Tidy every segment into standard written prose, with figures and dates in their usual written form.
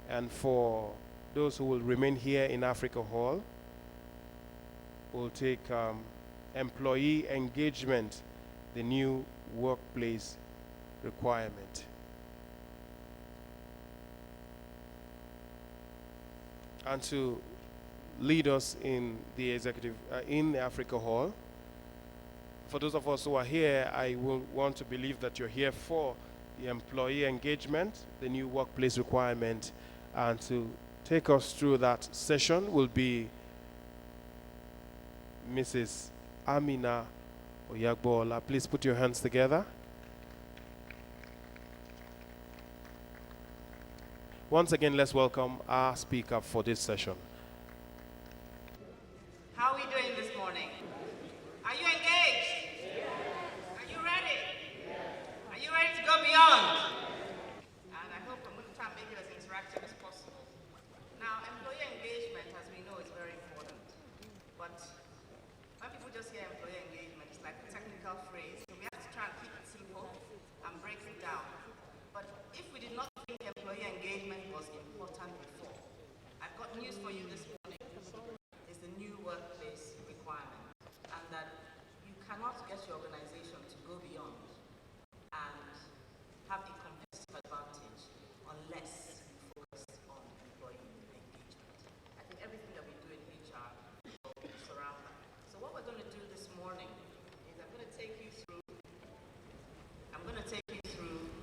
And for those who will remain here in Africa Hall, we'll take employee engagement, the new workplace requirement. And to lead us in the executive, in the Africa Hall, for those of us who are here, I will want to believe that you're here for the employee engagement, the new workplace requirement. And to take us through that session will be Mrs. Amina Oyagbola. Please put your hands together. Once again, let's welcome our speaker for this session. How are we doing this morning? Are you engaged? Yes. Are you ready? Yes. Are you ready to go beyond? And I hope I'm going to try and make it as interactive as possible. Now, employee engagement, as we know, is very important. But when people just hear employee engagement, it's like a technical phrase. So we have to try and keep it simple and break it down. But if we did not think employee engagement was important before, I've got news for you this morning. It's the new workplace requirement. And that you cannot get your organization to go beyond and have a competitive advantage unless you focus on employee engagement. I think everything that we do in HR will surround that. So what we're going to do this morning is I'm going to take you through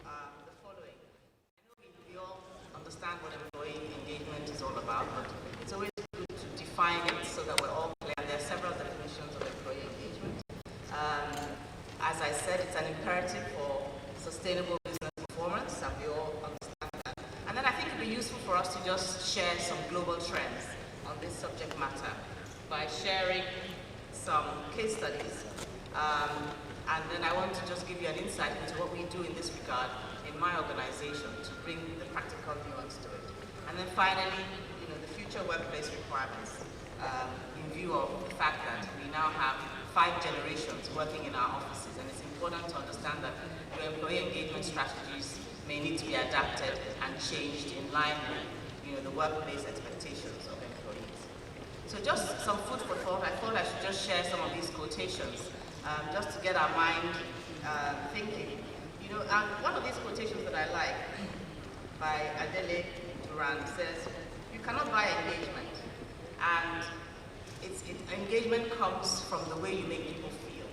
the following. I know we all understand what employee engagement is all about, but it's always good to define it so that we're all clear. There are several definitions of employee engagement. As I said, it's an imperative for sustainable business performance, and we all understand that. And then I think it would be useful for us to just share some global trends on this subject matter by sharing some case studies. And then I want to just give you an insight into what we do in this regard in my organization to bring the practical nuance to it. And then finally, the future workplace requirements in view of the fact that we now have 5 generations working in our offices, and it's important to understand that your employee engagement strategies may need to be adapted and changed in line with the workplace expectations of employees. So just some food for thought. I thought I should just share some of these quotations just to get our mind thinking. One of these quotations that I like by Adele Duran says, "You cannot buy engagement," and engagement comes from the way you make people feel.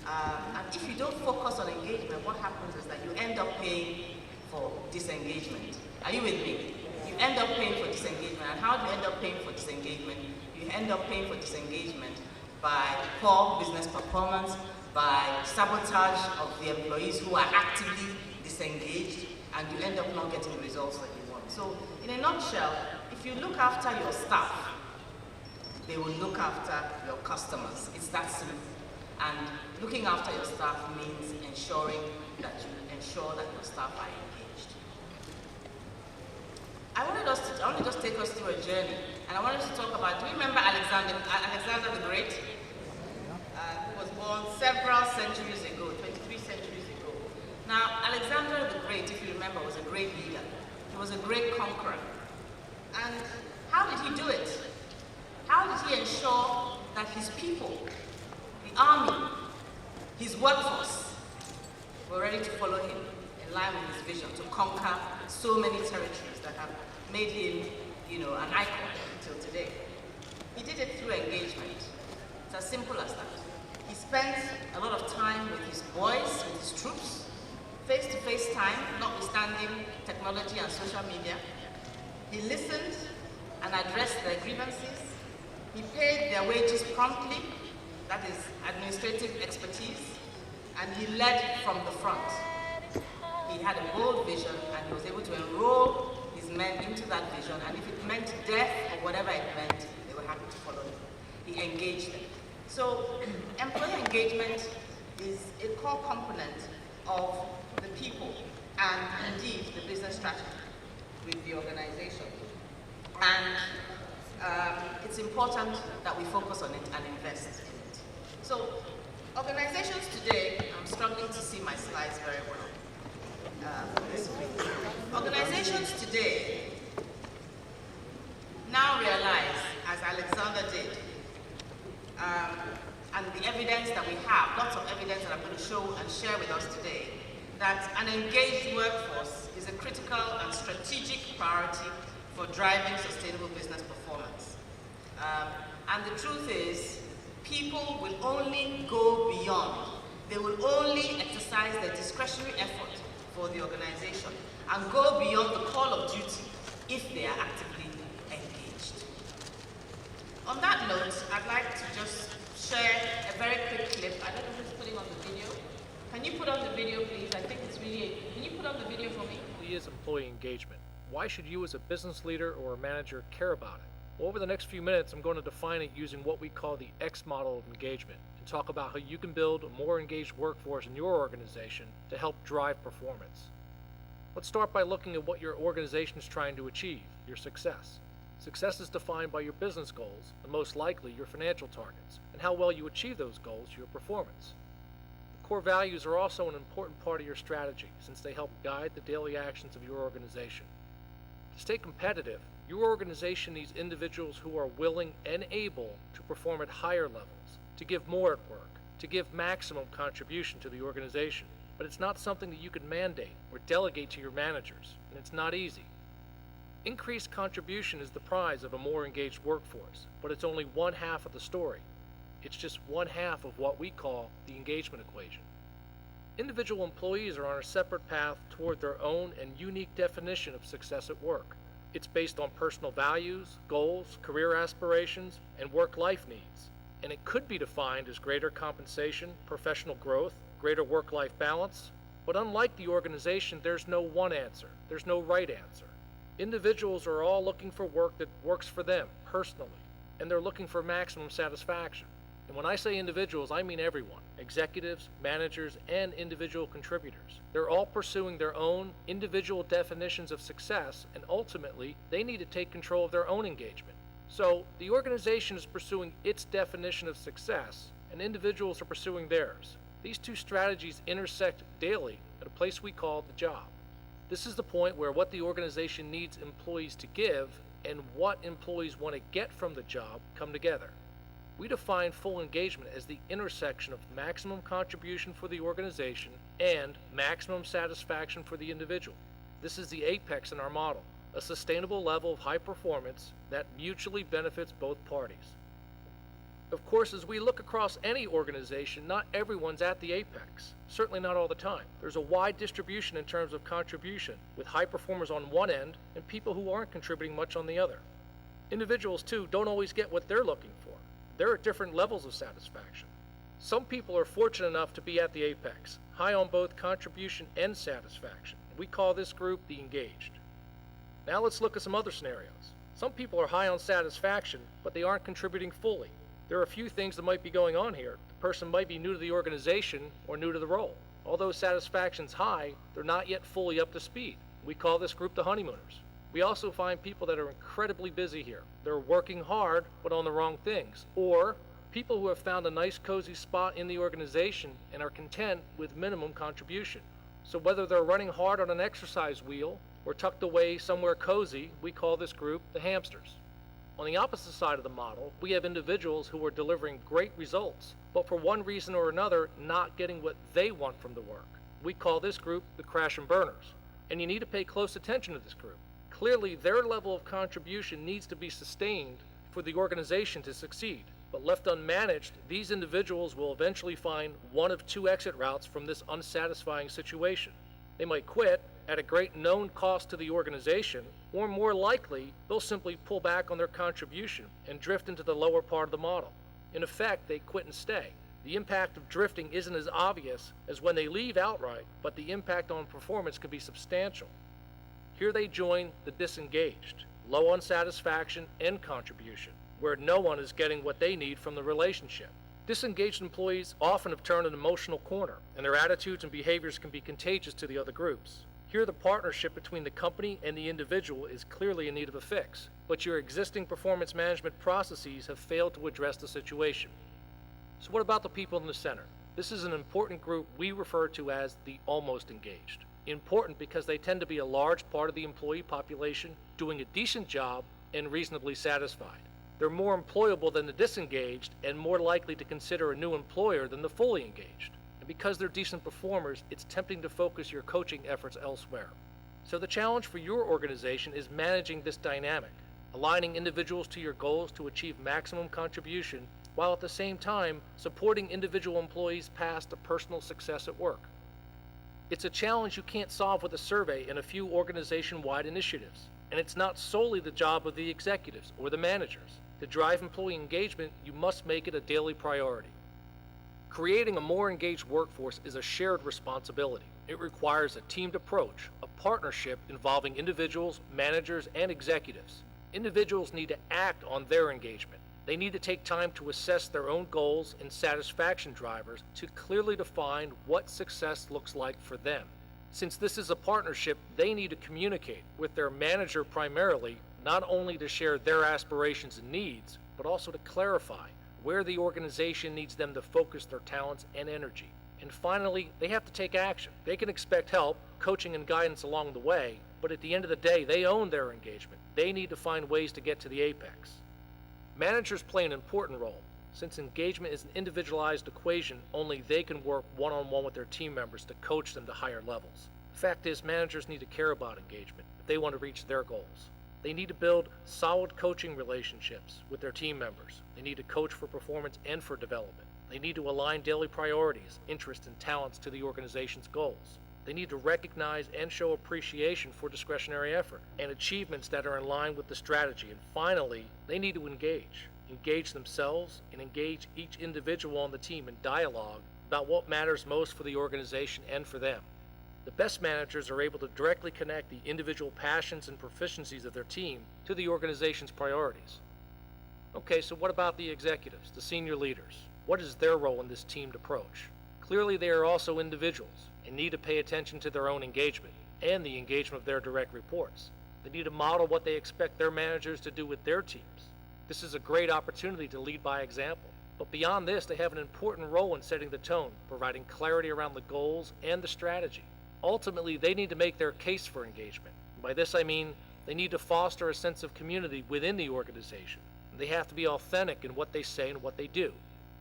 And if you don't focus on engagement, what happens is that you end up paying for disengagement. Are you with me? You end up paying for disengagement. And how do you end up paying for disengagement? You end up paying for disengagement by poor business performance, by sabotage of the employees who are actively disengaged, and you end up not getting the results that you want. So, in a nutshell, if you look after your staff, they will look after your customers. It's that simple. And looking after your staff means ensuring that you ensure that your staff are engaged. I want to just take us through a journey, and I wanted to talk about, do you remember Alexander the Great? Who was born several centuries ago, 23 centuries ago. Now, Alexander the Great, if you remember, was a great leader. He was a great conqueror. And how did he do it? How did he ensure that his people, the army, his workforce, were ready to follow him in line with his vision to conquer so many territories that have made him, an icon until today? He did it through engagement. It's as simple as that. He spent a lot of time with his boys, with his troops, face-to-face time, notwithstanding technology and social media. He listened and addressed their grievances. He paid their wages promptly, that is administrative expertise, and he led from the front. He had a bold vision, and he was able to enroll his men into that vision, and if it meant death or whatever it meant, they were happy to follow him. He engaged them. So employee engagement is a core component of the people and indeed the business strategy with the organization. And it's important that we focus on it and invest in it. So organizations today, I'm struggling to see my slides very well this week. Organizations today now realize, as Alexander did, and the evidence that we have, lots of evidence that I'm going to show and share with us today, that an engaged workforce is a critical and strategic priority for driving sustainable business performance. And the truth is, people will only go beyond. They will only exercise their discretionary effort for the organization and go beyond the call of duty if they are actively engaged. On that note, I'd like to just share a very quick clip. I don't know who's putting on the video. Can you put on the video, please? I think it's really, can you put on the video for me? Is employee engagement. Why should you as a business leader or a manager care about it? Well, over the next few minutes, I'm going to define it using what we call the X model of engagement and talk about how you can build a more engaged workforce in your organization to help drive performance. Let's start by looking at what your organization is trying to achieve, your success. Success is defined by your business goals, and most likely your financial targets, and how well you achieve those goals, your performance. The core values are also an important part of your strategy, since they help guide the daily actions of your organization. To stay competitive, your organization needs individuals who are willing and able to perform at higher levels, to give more at work, to give maximum contribution to the organization. But it's not something that you can mandate or delegate to your managers, and it's not easy. Increased contribution is the prize of a more engaged workforce, but it's only one half of the story. It's just one half of what we call the engagement equation. Individual employees are on a separate path toward their own and unique definition of success at work. It's based on personal values, goals, career aspirations, and work-life needs. And it could be defined as greater compensation, professional growth, greater work-life balance. But unlike the organization, there's no one answer. There's no right answer. Individuals are all looking for work that works for them personally, and they're looking for maximum satisfaction. And when I say individuals, I mean everyone, executives, managers, and individual contributors. They're all pursuing their own individual definitions of success, and ultimately, they need to take control of their own engagement. So, the organization is pursuing its definition of success, and individuals are pursuing theirs. These two strategies intersect daily at a place we call the job. This is the point where what the organization needs employees to give and what employees want to get from the job come together. We define full engagement as the intersection of maximum contribution for the organization and maximum satisfaction for the individual. This is the apex in our model, a sustainable level of high performance that mutually benefits both parties. Of course, as we look across any organization, not everyone's at the apex, certainly not all the time. There's a wide distribution in terms of contribution, with high performers on one end and people who aren't contributing much on the other. Individuals, too, don't always get what they're looking for. There are different levels of satisfaction. Some people are fortunate enough to be at the apex, high on both contribution and satisfaction. We call this group the engaged. Now let's look at some other scenarios. Some people are high on satisfaction, but they aren't contributing fully. There are a few things that might be going on here. The person might be new to the organization or new to the role. Although satisfaction's high, they're not yet fully up to speed. We call this group the honeymooners. We also find people that are incredibly busy here. They're working hard, but on the wrong things. Or people who have found a nice cozy spot in the organization and are content with minimum contribution. So whether they're running hard on an exercise wheel or tucked away somewhere cozy, we call this group the hamsters. On the opposite side of the model, we have individuals who are delivering great results, but for one reason or another, not getting what they want from the work. We call this group the crash and burners. And you need to pay close attention to this group. Clearly, their level of contribution needs to be sustained for the organization to succeed. But left unmanaged, these individuals will eventually find one of two exit routes from this unsatisfying situation. They might quit at a great known cost to the organization, or more likely, they'll simply pull back on their contribution and drift into the lower part of the model. In effect, they quit and stay. The impact of drifting isn't as obvious as when they leave outright, but the impact on performance can be substantial. Here they join the disengaged, low on satisfaction and contribution, where no one is getting what they need from the relationship. Disengaged employees often have turned an emotional corner, and their attitudes and behaviors can be contagious to the other groups. Here the partnership between the company and the individual is clearly in need of a fix, but your existing performance management processes have failed to address the situation. So what about the people in the center? This is an important group we refer to as the almost engaged. Important because they tend to be a large part of the employee population doing a decent job and reasonably satisfied. They're more employable than the disengaged and more likely to consider a new employer than the fully engaged. And because they're decent performers, it's tempting to focus your coaching efforts elsewhere. So the challenge for your organization is managing this dynamic, aligning individuals to your goals to achieve maximum contribution, while at the same time supporting individual employees' path to personal success at work. It's a challenge you can't solve with a survey and a few organization-wide initiatives, and it's not solely the job of the executives or the managers. To drive employee engagement, you must make it a daily priority. Creating a more engaged workforce is a shared responsibility. It requires a teamed approach, a partnership involving individuals, managers, and executives. Individuals need to act on their engagement. They need to take time to assess their own goals and satisfaction drivers to clearly define what success looks like for them. Since this is a partnership, they need to communicate with their manager primarily, not only to share their aspirations and needs, but also to clarify where the organization needs them to focus their talents and energy. And finally, they have to take action. They can expect help, coaching and guidance along the way, but at the end of the day, they own their engagement. They need to find ways to get to the apex. Managers play an important role. Since engagement is an individualized equation, only they can work one-on-one with their team members to coach them to higher levels. The fact is, managers need to care about engagement if they want to reach their goals. They need to build solid coaching relationships with their team members. They need to coach for performance and for development. They need to align daily priorities, interests, and talents to the organization's goals. They need to recognize and show appreciation for discretionary effort and achievements that are in line with the strategy. And finally, they need to engage themselves and engage each individual on the team in dialogue about what matters most for the organization and for them. The best managers are able to directly connect the individual passions and proficiencies of their team to the organization's priorities. Okay, so what about the executives, the senior leaders? What is their role in this teamed approach? Clearly, they are also individuals and need to pay attention to their own engagement and the engagement of their direct reports. They need to model what they expect their managers to do with their teams. This is a great opportunity to lead by example. But beyond this, they have an important role in setting the tone, providing clarity around the goals and the strategy. Ultimately, they need to make their case for engagement. By this I mean they need to foster a sense of community within the organization. They have to be authentic in what they say and what they do.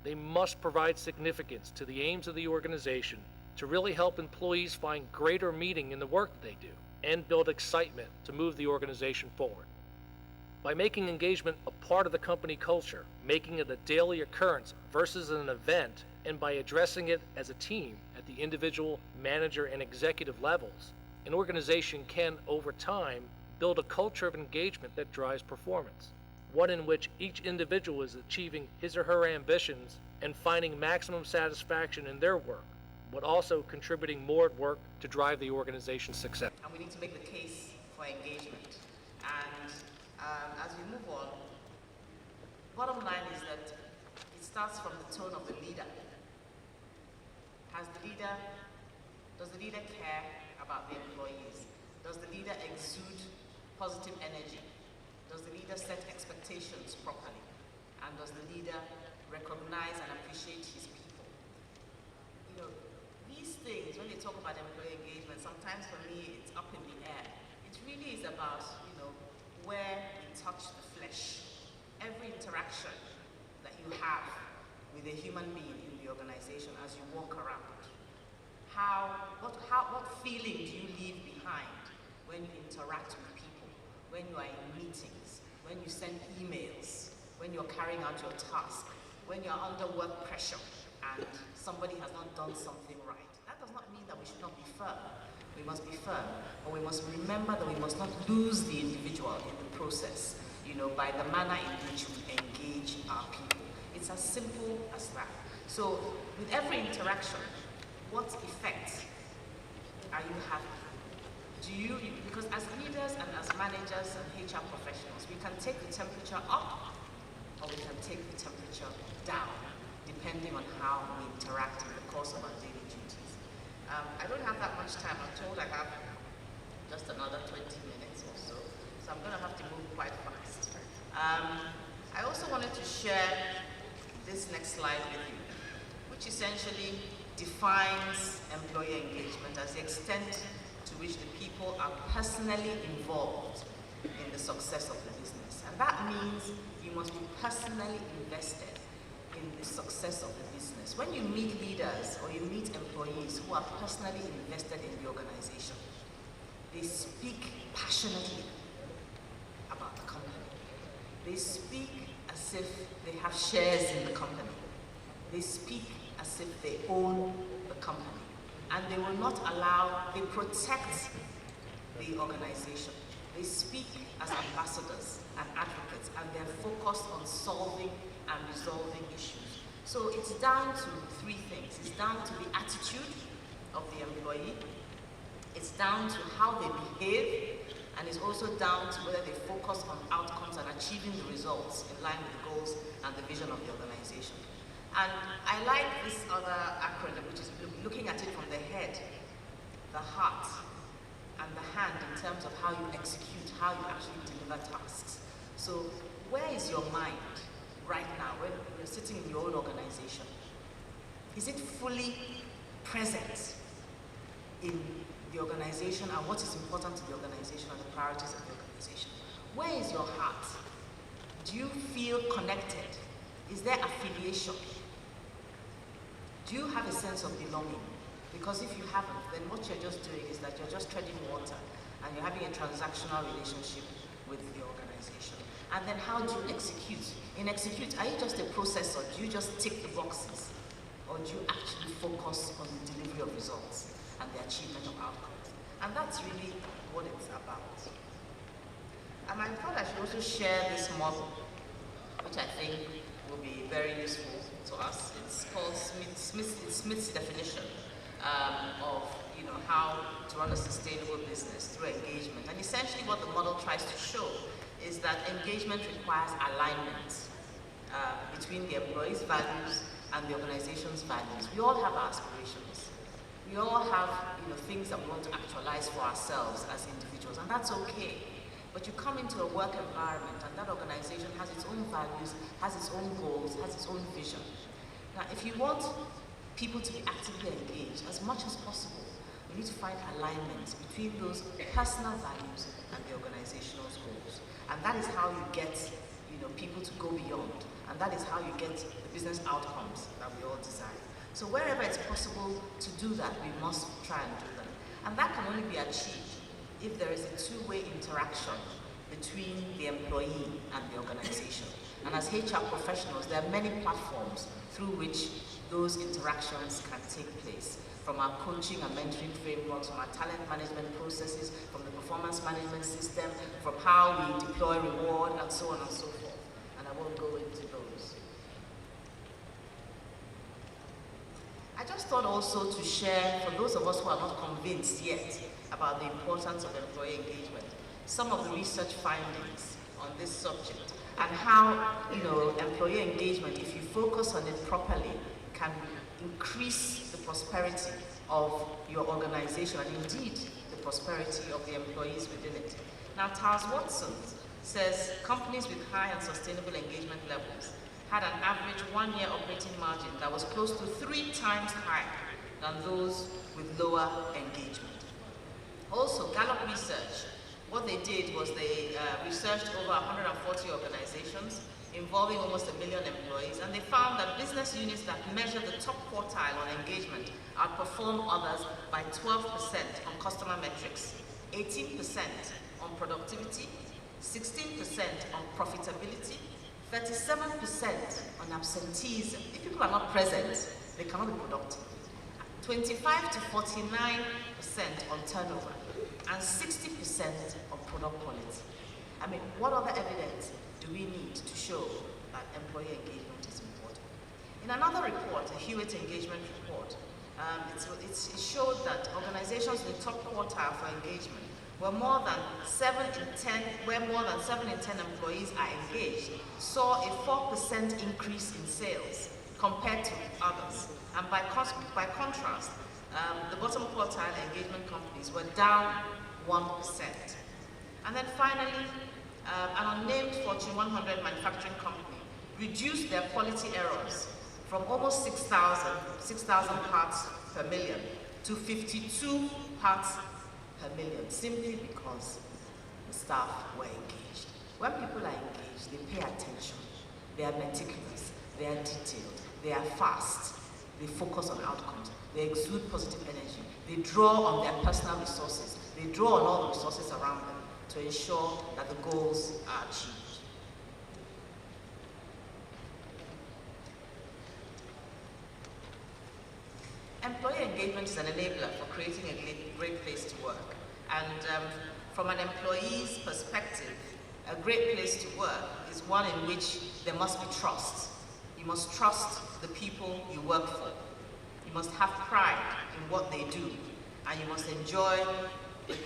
They must provide significance to the aims of the organization to really help employees find greater meaning in the work that they do and build excitement to move the organization forward. By making engagement a part of the company culture, making it a daily occurrence versus an event, and by addressing it as a team at the individual, manager, and executive levels, an organization can, over time, build a culture of engagement that drives performance, one in which each individual is achieving his or her ambitions and finding maximum satisfaction in their work, but also contributing more at work to drive the organization's success. And we need to make the case for engagement. And as we move on, bottom line is that starts from the tone of the leader. Does the leader care about the employees? Does the leader exude positive energy? Does the leader set expectations properly? And does the leader recognize and appreciate his people? You know, these things, when they talk about employee engagement, sometimes for me it's up in the air. It really is about, you know, where we touch the flesh. Every interaction that you have with a human being in the organization as you walk around. What feeling do you leave behind when you interact with people, when you are in meetings, when you send emails, when you're carrying out your task, when you're under work pressure and somebody has not done something right? That does not mean that we should not be firm. We must be firm, but we must remember that we must not lose the individual in the process, you know, by the manner in which we engage our people. It's as simple as that. So with every interaction, what effect are you having? Because as leaders and as managers and HR professionals, we can take the temperature up or we can take the temperature down, depending on how we interact in the course of our daily duties. I don't have that much time. I'm told I have just another 20 minutes or so, so I'm going to have to move quite fast. I also wanted to share this next slide with you, which essentially defines employee engagement as the extent to which the people are personally involved in the success of the business. And that means you must be personally invested in the success of the business. When you meet leaders or you meet employees who are personally invested in the organization, they speak passionately about the company. They speak as if they have shares in the company. They speak as if they own the company. And they will not they protect the organization. They speak as ambassadors and advocates, and they're focused on solving and resolving issues. So it's down to three things. It's down to the attitude of the employee, it's down to how they behave, and it's also down to whether they focus on outcomes and achieving the results in line with the goals and the vision of the organization. And I like this other acronym, which is looking at it from the head, the heart, and the hand in terms of how you execute, how you actually deliver tasks. So where is your mind right now when you're sitting in your own organization? Is it fully present in the organization and what is important to the organization and the priorities of the organization? Where is your heart? Do you feel connected? Is there affiliation? Do you have a sense of belonging? Because if you haven't, then what you're just doing is that you're just treading water and you're having a transactional relationship with the organization. And then how do you execute? In execute, are you just a processor? Do you just tick the boxes? Or do you actually focus on the delivery of results and the achievement of outcomes? And that's really what it's about. And I thought I should also share this model, which I think will be very useful to us. It's called Smith's definition of how to run a sustainable business through engagement. And essentially what the model tries to show is that engagement requires alignment between the employees' values and the organization's values. We all have aspirations. We all have things that we want to actualize for ourselves as individuals, and that's okay. But you come into a work environment and that organization has its own values, has its own goals, has its own vision. Now, if you want people to be actively engaged as much as possible, you need to find alignments between those personal values and the organizational goals. And that is how you get people to go beyond. And that is how you get the business outcomes that we all desire. So wherever it's possible to do that, we must try and do that. And that can only be achieved if there is a two-way interaction between the employee and the organization. And as HR professionals, there are many platforms through which those interactions can take place. From our coaching and mentoring frameworks, from our talent management processes, from the performance management system, from how we deploy reward, and so on and so forth. And I won't go into those. I just thought also to share, for those of us who are not convinced yet about the importance of employee engagement, some of the research findings on this subject. and how, employee engagement, if you focus on it properly, can increase the prosperity of your organization and indeed the prosperity of the employees within it. Now, Tars Watson says companies with high and sustainable engagement levels had an average one-year operating margin that was close to 3 times higher than those with lower engagement. Also, Gallup Research, what they did was they researched over 140 organizations involving almost 1 million employees, and they found that business units that measure the top quartile on engagement outperform others by 12% on customer metrics, 18% on productivity, 16% on profitability, 37% on absenteeism. If people are not present, they cannot be productive. 25 to 49% on turnover, and 60% on product quality. I mean, what other evidence do we need to show that employee engagement is important? In another report, a Hewitt engagement report, it showed that organizations in the top quartile for engagement where more than 7 in 10 employees are engaged, saw a 4% increase in sales compared to others. And by contrast, the bottom quartile engagement companies were down 1%. And then finally, an unnamed Fortune 100 manufacturing company reduced their quality errors from almost 6,000 parts per million to 52 parts per million, simply because the staff were engaged. When people are engaged, they pay attention, they are meticulous, they are detailed, they are fast, they focus on outcomes, they exude positive energy, they draw on their personal resources, they draw on all the resources around them to ensure that the goals are achieved. Employee engagement is an enabler for creating a great place to work. And from an employee's perspective, a great place to work is one in which there must be trust. You must trust the people you work for. You must have pride in what they do. And you must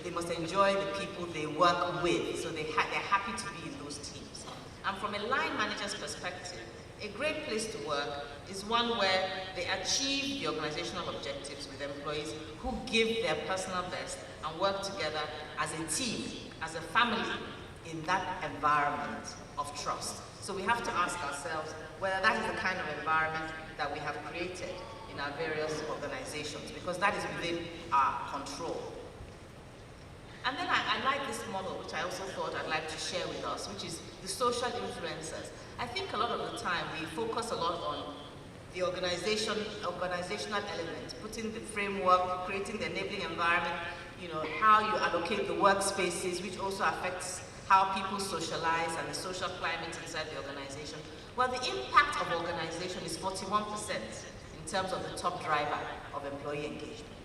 they must enjoy the people they work with, so they're happy to be in those teams. And from a line manager's perspective, a great place to work is one where they achieve the organizational objectives with employees who give their personal best and work together as a team, as a family, in that environment of trust. So we have to ask ourselves whether that is the kind of environment that we have created in our various organizations, because that is within our control. And then I like this model, which I also thought I'd like to share with us, which is the social influencers. I think a lot of the time we focus a lot on the organizational element, putting the framework, creating the enabling environment, how you allocate the workspaces, which also affects how people socialize and the social climate inside the organization. Well, the impact of organization is 41% in terms of the top driver of employee engagement.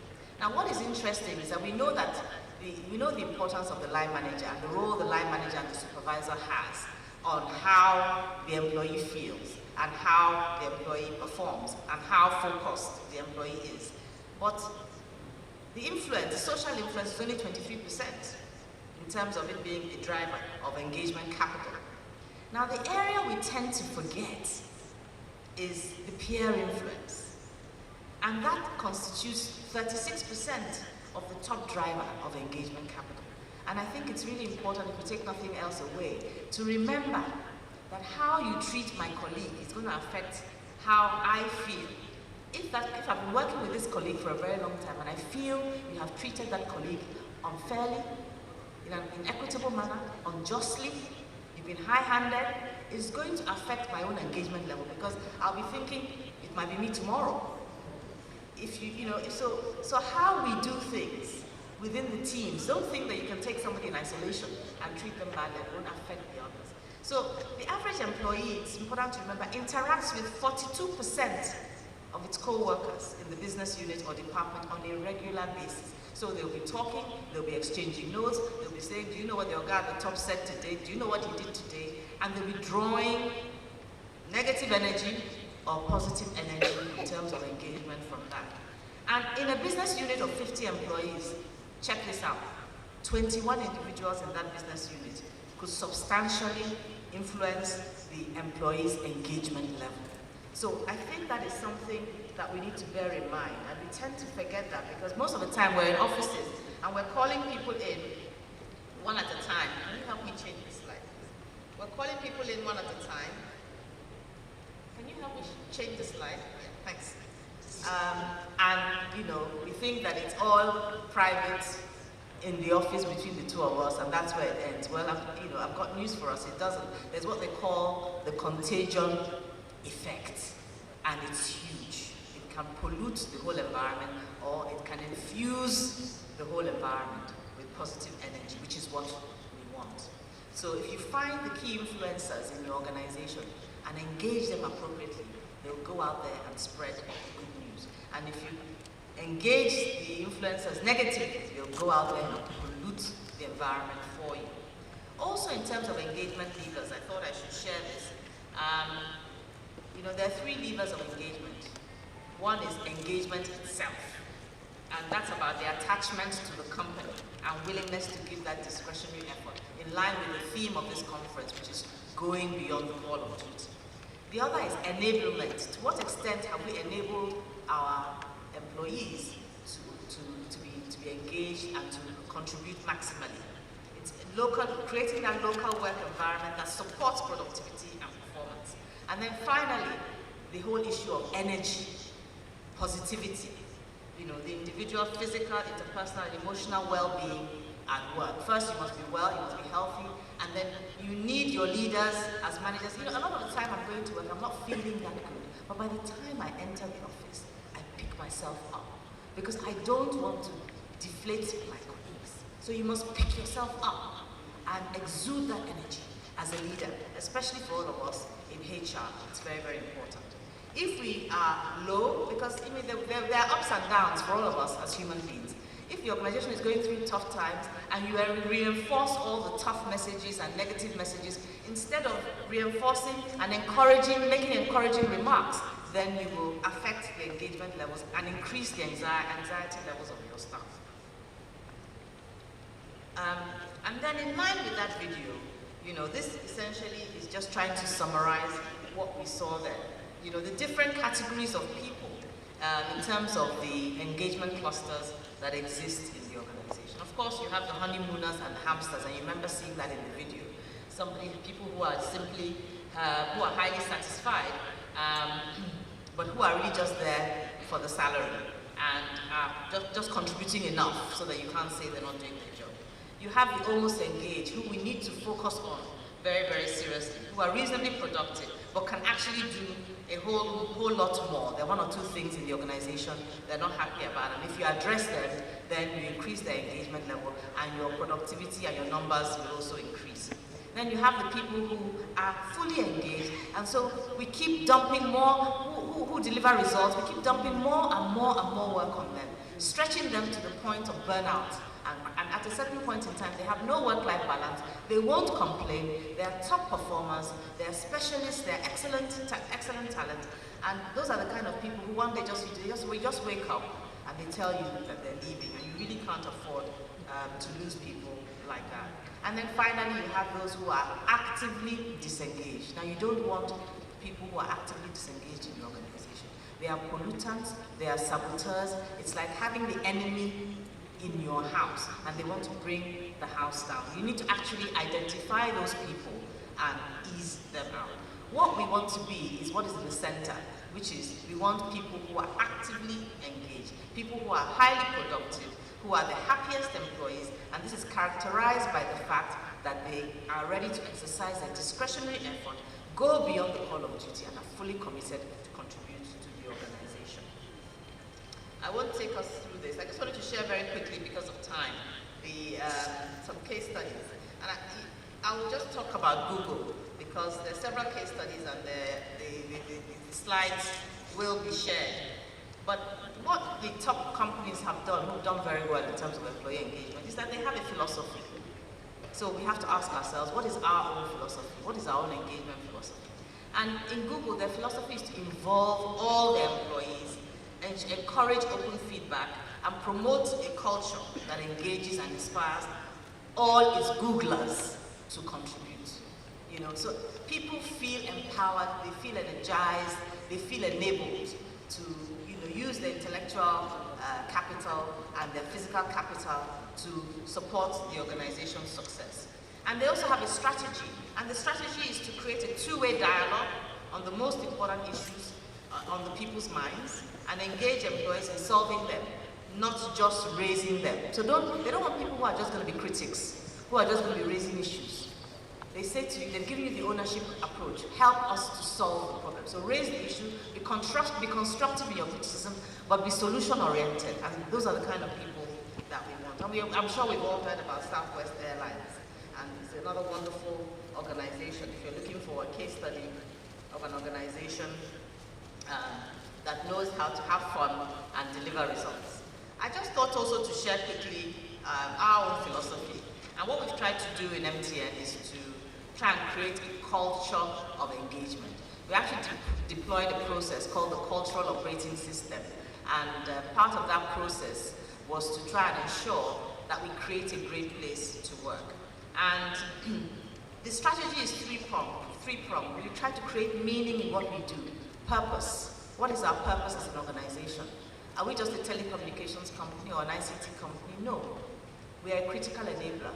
Now, what is interesting is that we know the importance of the line manager and the role the line manager and the supervisor has on how the employee feels and how the employee performs and how focused the employee is. But the social influence is only 23% in terms of it being the driver of engagement capital. Now, the area we tend to forget is the peer influence. And that constitutes 36% of the top driver of engagement capital. And I think it's really important, if we take nothing else away, to remember that how you treat my colleague is going to affect how I feel. If I've been working with this colleague for a very long time and I feel you have treated that colleague unfairly, in an inequitable manner, unjustly, you've been high-handed, it's going to affect my own engagement level, because I'll be thinking it might be me tomorrow. So how we do things within the teams, don't think that you can take somebody in isolation and treat them badly, it won't affect the others. So the average employee, it's important to remember, interacts with 42% of its co-workers in the business unit or department on a regular basis. So they'll be talking, they'll be exchanging notes, they'll be saying, do you know what the guy at the top said today? Do you know what he did today? And they'll be drawing negative energy or positive energy in terms of engagement from that. And in a business unit of 50 employees, check this out, 21 individuals in that business unit could substantially influence the employee's engagement level. So I think that is something that we need to bear in mind, and we tend to forget that because most of the time we're in offices and we're calling people in one at a time. Can you help me change this slide? We're calling people in one at a time. Can you help me change the slide? Yeah, thanks. And you know, we think that it's all private in the office between the two of us, and that's where it ends. Well, I've got news for us. It doesn't. There's what they call the contagion effect, and it's huge. It can pollute the whole environment, or it can infuse the whole environment with positive energy, which is what we want. So if you find the key influencers in your organization and engage them appropriately, they'll go out there and spread good news. And if you engage the influencers negatively, they'll go out there and pollute the environment for you. Also, in terms of engagement levers, I thought I should share this. You know, there are 3 levers of engagement. One is engagement itself, and that's about the attachment to the company and willingness to give that discretionary effort in line with the theme of this conference, which is going beyond the call of duty. The other is enablement. To what extent have we enabled our employees to be engaged and to contribute maximally? It's creating that local work environment that supports productivity and performance. And then finally, the whole issue of energy, positivity, you know, the individual physical, interpersonal, and emotional well-being at work. First, you must be well, you must be healthy, and then you need your leaders as managers. You know, a lot of the time I'm going to work, I'm not feeling that good, but by the time I enter the office, I pick myself up because I don't want to deflate my colleagues. So you must pick yourself up and exude that energy as a leader, especially for all of us in HR. It's very, very important. If we are low, because I mean, there are ups and downs for all of us as human beings. If the organization is going through tough times and you reinforce all the tough messages and negative messages, instead of reinforcing and making encouraging remarks, then you will affect the engagement levels and increase the anxiety levels of your staff. And then in line with that video, you know, this essentially is just trying to summarize what we saw there. You know, the different categories of people in terms of the engagement clusters that exist in the organization. Of course, you have the honeymooners and the hamsters, and you remember seeing that in the video. People who are simply, who are highly satisfied, but who are really just there for the salary and just contributing enough so that you can't say they're not doing their job. You have the almost engaged, who we need to focus on very, very seriously, who are reasonably productive, but can actually do a whole lot more. There are 1 or 2 things in the organization they're not happy about, and if you address them, then you increase their engagement level, and your productivity and your numbers will also increase. Then you have the people who are fully engaged, and so we keep dumping more, who deliver results, we keep dumping more and more and more work on them, stretching them to the point of burnout. And at a certain point in time, they have no work-life balance, they won't complain, they are top performers, they are specialists, they are excellent talent, and those are the kind of people who one day just wake up and they tell you that they're leaving, and you really can't afford to lose people like that. And then finally, you have those who are actively disengaged. Now, you don't want people who are actively disengaged in your organization. They are pollutants, they are saboteurs. It's like having the enemy in your house, and they want to bring the house down. You need to actually identify those people and ease them out. What we want to be is what is in the center, which is we want people who are actively engaged, people who are highly productive, who are the happiest employees, and this is characterized by the fact that they are ready to exercise their discretionary effort, go beyond the call of duty, and are fully committed to contribute to the organization. I won't take us through this. I just wanted to share very quickly, because of time, some case studies. And I will just talk about Google, because there are several case studies, and the slides will be shared. But what the top companies have done, who've done very well in terms of employee engagement, is that they have a philosophy. So we have to ask ourselves, what is our own philosophy? What is our own engagement philosophy? And in Google, their philosophy is to involve all their employees, and encourage open feedback, and promote a culture that engages and inspires all its Googlers to contribute. So people feel empowered, they feel energized, they feel enabled to use their intellectual capital and their physical capital to support the organization's success. And they also have a strategy, and the strategy is to create a two-way dialogue on the most important issues on the people's minds and engage employees in solving them, not just raising them. So they don't want people who are just going to be critics, who are just going to be raising issues. They say to you, they've given you the ownership approach. Help us to solve the problem. So raise the issue, be constructive in your criticism, but be solution-oriented. And those are the kind of people that we want. And I'm sure we've all heard about Southwest Airlines. And it's another wonderful organization. If you're looking for a case study of an organization that knows how to have fun and deliver results. I just thought also to share quickly our own philosophy. And what we've tried to do in MTN is to try and create a culture of engagement. We actually deployed a process called the Cultural Operating System. And part of that process was to try and ensure that we create a great place to work. And the strategy is three-pronged. We try to create meaning in what we do. Purpose. What is our purpose as an organization? Are we just a telecommunications company or an ICT company? No. We are a critical enabler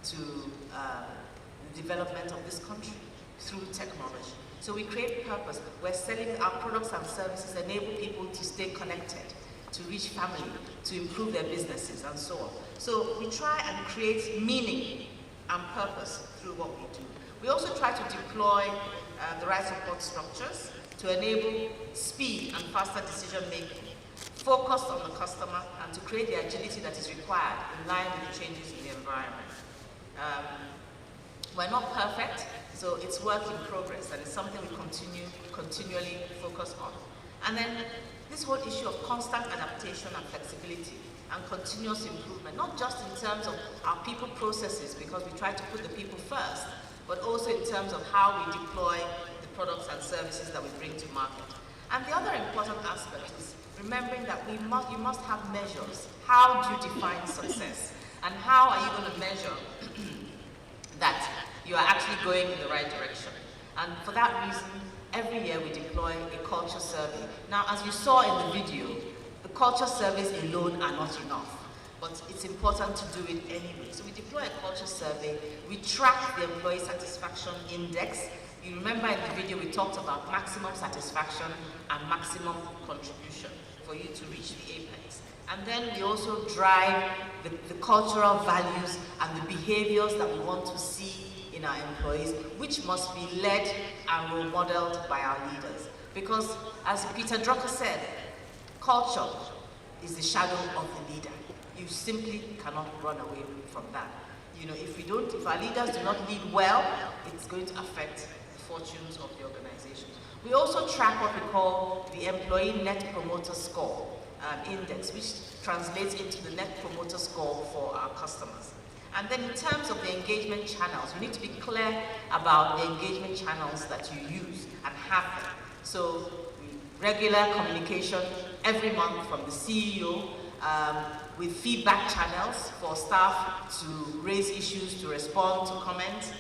to the development of this country through technology. So we create purpose. We're selling our products and services, enable people to stay connected, to reach family, to improve their businesses, and so on. So we try and create meaning and purpose through what we do. We also try to deploy the right support structures to enable speed and faster decision making, focused on the customer, and to create the agility that is required in line with the changes in the environment. We're not perfect, so it's work in progress, and it's something we continually focus on. And then this whole issue of constant adaptation and flexibility and continuous improvement, not just in terms of our people processes, because we try to put the people first, but also in terms of how we deploy the products and services that we bring to market. And the other important aspect is remembering that you must have measures. How do you define success? And how are you going to measure that you are actually going in the right direction? And for that reason, every year we deploy a culture survey. Now, as you saw in the video, the culture surveys alone are not enough, but it's important to do it anyway. So we deploy a culture survey, we track the employee satisfaction index. You remember in the video we talked about maximum satisfaction and maximum contribution for you to reach the apex. And then we also drive the cultural values and the behaviors that we want to see in our employees, which must be led and role modeled by our leaders. Because as Peter Drucker said, culture is the shadow of the leader. You simply cannot run away from that. If our leaders do not lead well, it's going to affect the fortunes of the organization. We also track what we call the Employee Net Promoter Score Index, which translates into the Net Promoter Score for our customers. And then in terms of the engagement channels, we need to be clear about the engagement channels that you use and have them. So regular communication every month from the CEO, with feedback channels for staff to raise issues, to respond to comments.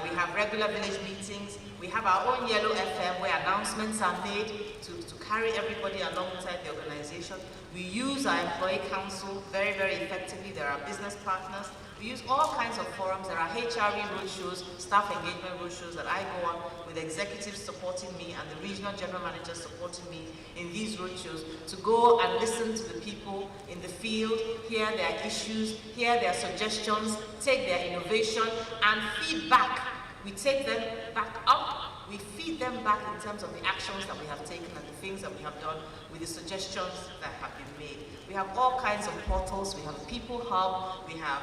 We have regular village meetings. We have our own Yellow FM where announcements are made to carry everybody alongside the organization. We use our employee council very, very effectively. There are business partners. We use all kinds of forums. There are HRE roadshows, staff engagement roadshows that I go on with executives supporting me and the regional general managers supporting me in these roadshows to go and listen to the people in the field, hear their issues, hear their suggestions, take their innovation and feedback. We take them back up, we feed them back in terms of the actions that we have taken and the things that we have done with the suggestions that have been made. We have all kinds of portals. We have a people hub. We have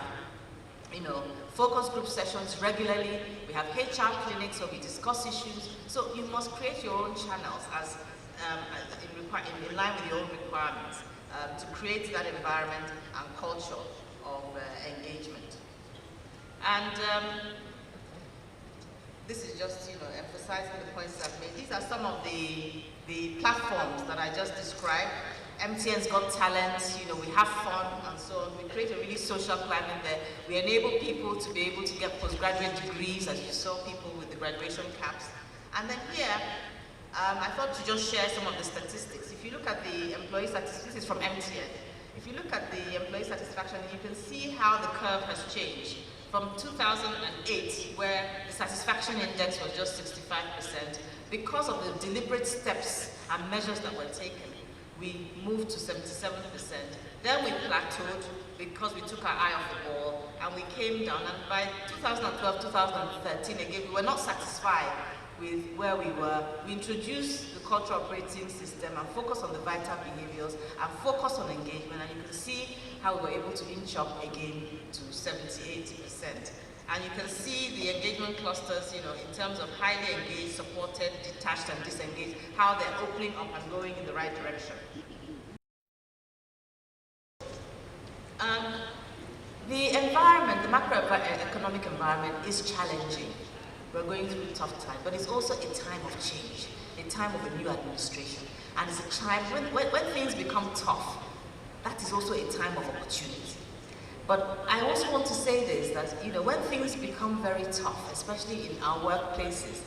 focus group sessions regularly. We have HR clinics where we discuss issues. So you must create your own channels in line with your own requirements to create that environment and culture of engagement. And this is just emphasizing the points I've made. These are some of the platforms that I just described. MTN's Got Talent, we have fun and so on. We create a really social climate there. We enable people to be able to get postgraduate degrees, as you saw people with the graduation caps. And then here, I thought to just share some of the statistics. If you look at the employee statistics, this is from MTN. If you look at the employee satisfaction, you can see how the curve has changed. From 2008, where the satisfaction index was just 65%, because of the deliberate steps and measures that were taken, we moved to 77%. Then we plateaued because we took our eye off the ball and we came down. And by 2012, 2013, again, we were not satisfied with where we were. We introduced the cultural operating system and focused on the vital behaviors and focused on engagement. And you can see how we were able to inch up again to 70–80%. And you can see the engagement clusters, in terms of highly engaged, supported, detached, and disengaged, how they're opening up and going in the right direction. The environment, the macroeconomic environment is challenging. We're going through a tough time, but it's also a time of change, a time of a new administration. And it's a time when things become tough, that is also a time of opportunity. But I also want to say this, that when things become very tough, especially in our workplaces,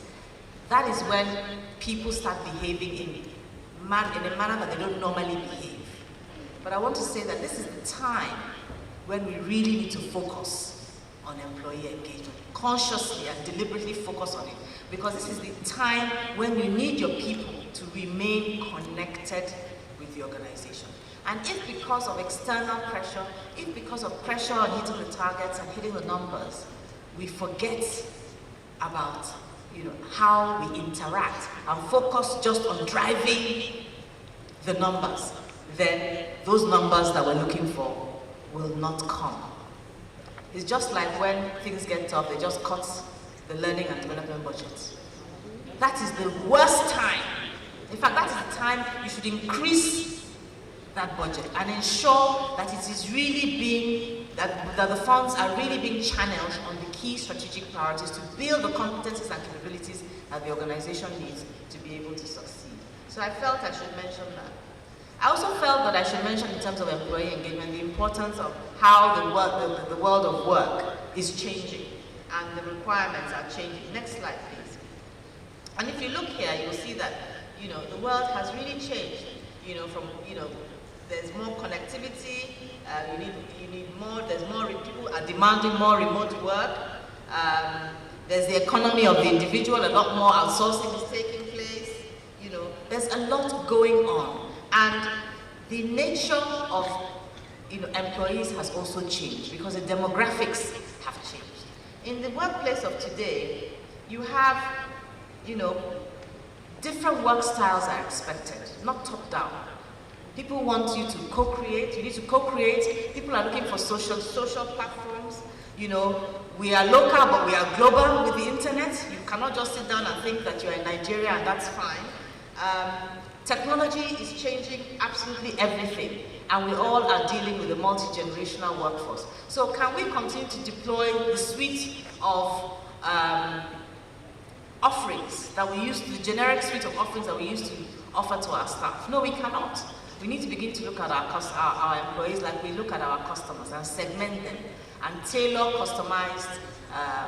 that is when people start behaving in a manner that they don't normally behave. But I want to say that this is the time when we really need to focus on employee engagement, consciously and deliberately focus on it, because this is the time when you need your people to remain connected with the organization. And if because of external pressure, if because of pressure on hitting the targets and hitting the numbers, we forget about how we interact and focus just on driving the numbers, then those numbers that we're looking for will not come. It's just like when things get tough, they just cut the learning and development budget. That is the worst time. In fact, that is the time you should increase that budget and ensure that it is really being, that the funds are really being channeled on the key strategic priorities to build the competencies and capabilities that the organization needs to be able to succeed. So I felt I should mention that. I also felt that I should mention, in terms of employee engagement, the importance of how the world of work is changing and the requirements are changing. Next slide, please. And if you look here, you'll see that the world has really changed. There's more connectivity. You need more. There's more. People are demanding more remote work. There's the economy of the individual. A lot more outsourcing is taking place. There's a lot going on. And the nature of employees has also changed because the demographics have changed. In the workplace of today, you have, different work styles are expected, not top-down. People want you to co-create. You need to co-create. People are looking for social platforms. We are local, but we are global with the internet. You cannot just sit down and think that you're in Nigeria and that's fine. Technology is changing absolutely everything, and we all are dealing with a multi-generational workforce. So can we continue to deploy the suite of offerings that we used, the generic suite of offerings that we used to offer to our staff? No, we cannot. We need to begin to look at our employees like we look at our customers and segment them and tailor customized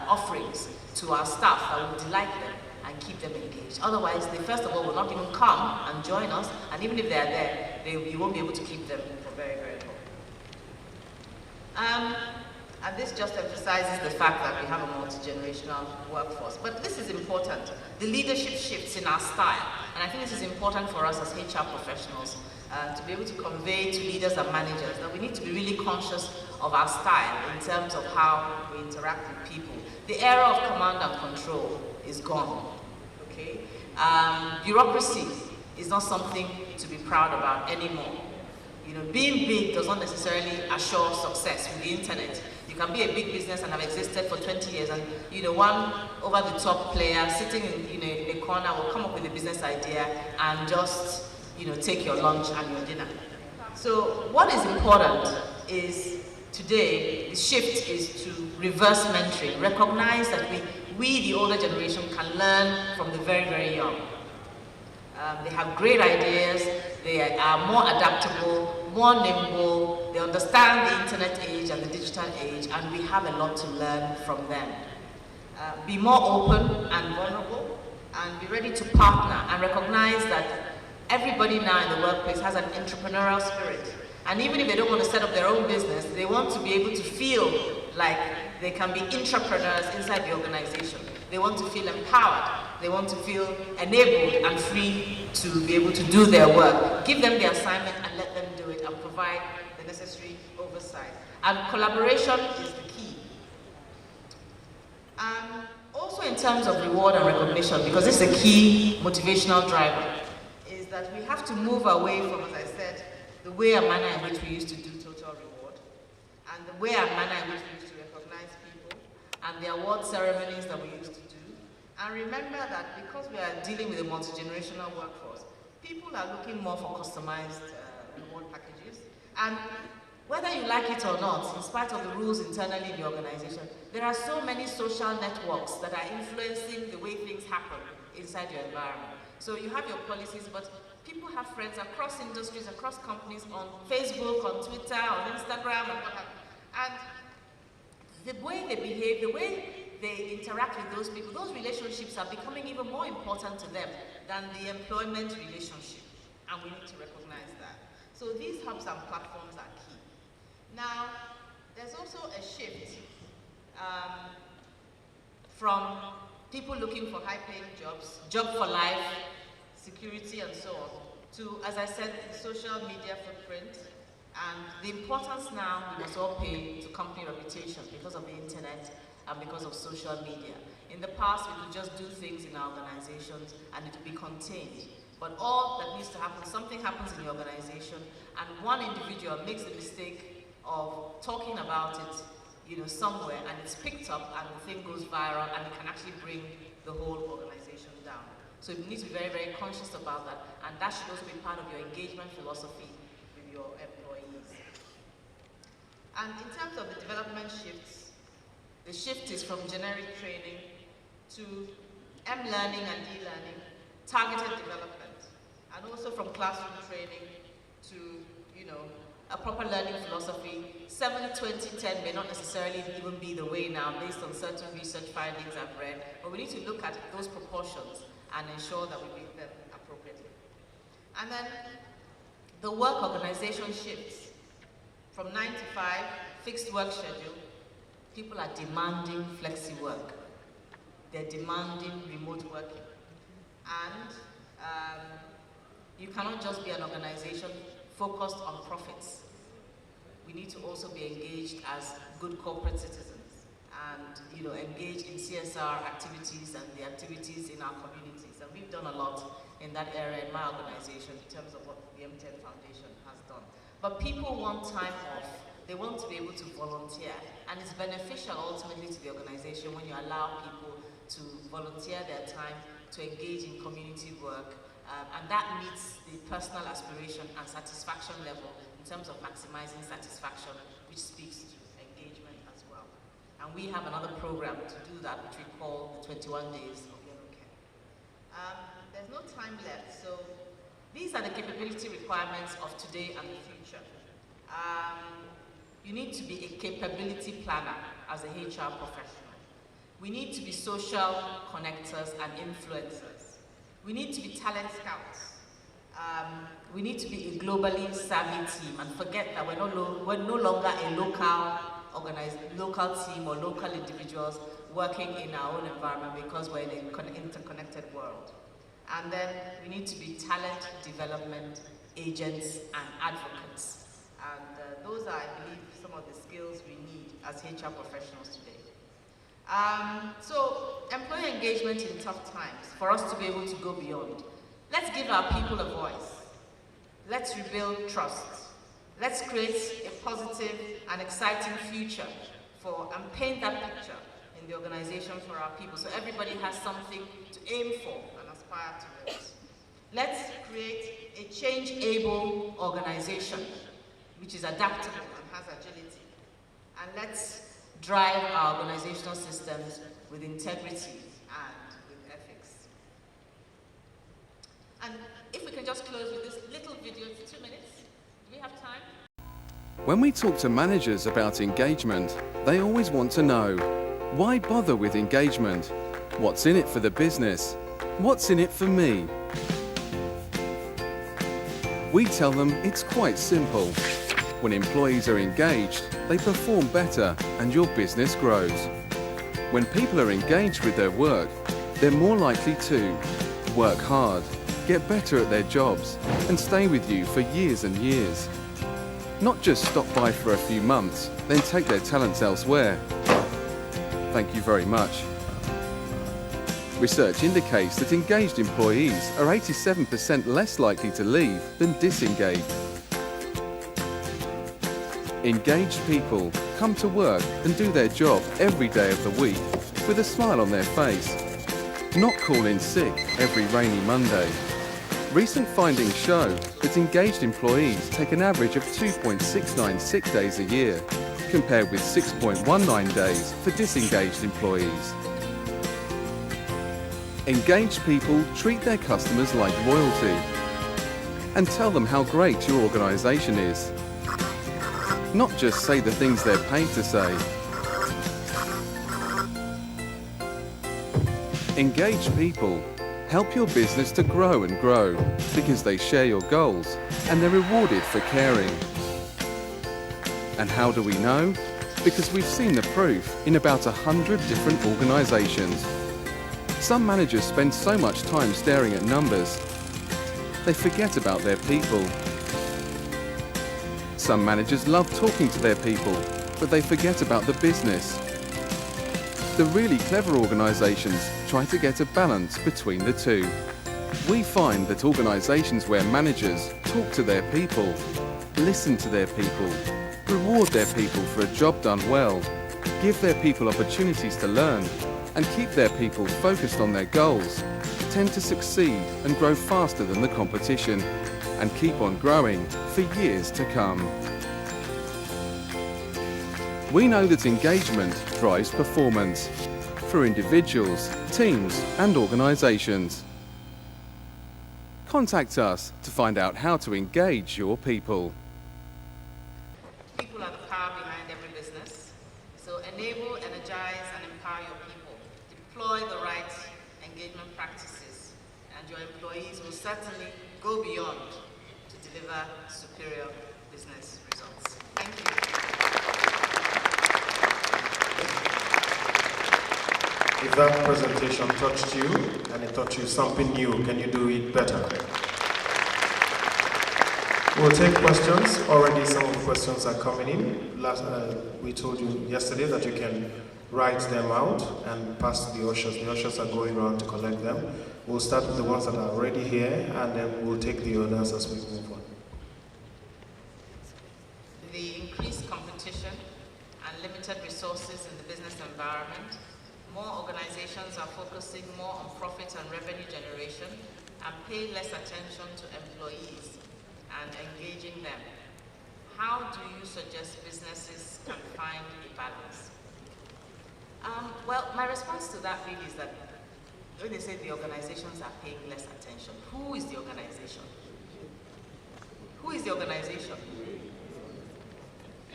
offerings to our staff that will delight them and keep them engaged. Otherwise, they first of all will not even come and join us, and even if they are there, you won't be able to keep them for very, very long. And this just emphasizes the fact that we have a multi-generational workforce. But this is important. The leadership shifts in our style, and I think this is important for us as HR professionals to be able to convey to leaders and managers that we need to be really conscious of our style in terms of how we interact with people. The era of command and control is gone. Okay? Bureaucracy is not something to be proud about anymore. Being big does not necessarily assure success with the internet. You can be a big business and have existed for 20 years, and one over-the-top player sitting in a corner will come up with a business idea and just take your lunch and your dinner. So what is important is today the shift is to reverse mentoring, recognize that we the older generation can learn from the very, very young. They have great ideas, They are more adaptable, more nimble, they understand the internet age and the digital age, and we have a lot to learn from them. Be more open and vulnerable, and be ready to partner and recognize that everybody now in the workplace has an entrepreneurial spirit. And even if they don't want to set up their own business, they want to be able to feel like they can be entrepreneurs inside the organization. They want to feel empowered. They want to feel enabled and free to be able to do their work. Give them the assignment and let them do it, and provide the necessary oversight. And collaboration is the key. Also in terms of reward and recognition, because this is a key motivational driver, is that we have to move away from, as I said, the way and manner in which we used to do total reward, and the way and manner in which we used to recognize people, and the award ceremonies that we used to do. And remember that because we are dealing with a multi-generational workforce, people are looking more for customized reward packages. And whether you like it or not, in spite of the rules internally in the organization, there are so many social networks that are influencing the way things happen inside your environment. So you have your policies, but people have friends across industries, across companies, on Facebook, on Twitter, on Instagram, and what have you. And the way they behave, the way they interact with those people, those relationships are becoming even more important to them than the employment relationship. And we need to recognize that. So these hubs and platforms are key. Now, there's also a shift from people looking for high-paying jobs, job for life, security, and so on, to, as I said, the social media footprint, and the importance now we must all pay to company reputation because of the internet and because of social media. In the past, we could just do things in our organizations and it would be contained. But all that needs to happen, something happens in the organization, and one individual makes the mistake of talking about it, somewhere, and it's picked up, and the thing goes viral, and it can actually bring the whole organization down. So you need to be very, very conscious about that, and that should also be part of your engagement philosophy with your employees. And in terms of the development shifts, the shift is from generic training to M-learning and e-learning, targeted development, and also from classroom training to, a proper learning philosophy. 7-20-10 may not necessarily even be the way now based on certain research findings I've read, but we need to look at those proportions and ensure that we make them appropriately. And then the work organization shifts from 9 to 5, fixed work schedule. People are demanding flexi work. They're demanding remote working. And you cannot just be an organization focused on profits. We need to also be engaged as good corporate citizens and engage in CSR activities and the activities in our communities. And we've done a lot in that area in my organization in terms of what the M10 Foundation has done. But people want time off. They want to be able to volunteer. And it's beneficial ultimately to the organization when you allow people to volunteer their time to engage in community work. And that meets the personal aspiration and satisfaction level in terms of maximizing satisfaction, which speaks to engagement as well. And we have another program to do that, which we call the 21 Days of Yellow Care. There's no time left, so these are the capability requirements of today and the future. You need to be a capability planner as a HR professional. We need to be social connectors and influencers. We need to be talent scouts. We need to be a globally savvy team and forget that we're no longer a local team or local individuals working in our own environment because we're in an interconnected world. And then we need to be talent development agents and advocates. And those are, I believe, some of the skills we need as HR professionals today. So, employee engagement in tough times, for us to be able to go beyond. Let's give our people a voice. Let's rebuild trust. Let's create a positive and exciting future and paint that picture in the organization for our people so everybody has something to aim for and aspire towards. Let's create a change-able organization which is adaptable and has agility. And let's drive our organizational systems with integrity and with ethics. And if we can just close with this little video, it's 2 minutes. Do we have time? When we talk to managers about engagement, they always want to know, why bother with engagement? What's in it for the business? What's in it for me? We tell them it's quite simple. When employees are engaged, they perform better and your business grows. When people are engaged with their work, they're more likely to work hard, get better at their jobs, and stay with you for years and years. Not just stop by for a few months, then take their talents elsewhere. Thank you very much. Research indicates that engaged employees are 87% less likely to leave than disengaged. Engaged people come to work and do their job every day of the week with a smile on their face, not call in sick every rainy Monday. Recent findings show that engaged employees take an average of 2.69 sick days a year, compared with 6.19 days for disengaged employees. Engaged people treat their customers like royalty and tell them how great your organisation is. Not just say the things they're paid to say. Engaged people help your business to grow and grow because they share your goals and they're rewarded for caring. And how do we know? Because we've seen the proof in about 100 different organisations. Some managers spend so much time staring at numbers, they forget about their people. Some managers love talking to their people, but they forget about the business. The really clever organisations try to get a balance between the two. We find that organisations where managers talk to their people, listen to their people, reward their people for a job done well, give their people opportunities to learn, and keep their people focused on their goals, tend to succeed and grow faster than the competition, and keep on growing for years to come. We know that engagement drives performance for individuals, teams, and organisations. Contact us to find out how to engage your people. People are the power behind every business. So enable, energize, and empower your people. Deploy the right engagement practices, and your employees will certainly go beyond to deliver superior business results. Thank you. If that presentation touched you and it taught you something new, can you do it better? We'll take questions. Already some of the questions are coming in. We told you yesterday that you can write them out and pass to the ushers. The ushers are going around to collect them. We'll start with the ones that are already here and then we'll take the others as we move on. The increased competition and limited resources in the business environment, more organizations are focusing more on profit and revenue generation and pay less attention to employees and engaging them. How do you suggest businesses can find a balance? Well, my response to that really is that when they say the organizations are paying less attention, who is the organization? Who is the organization?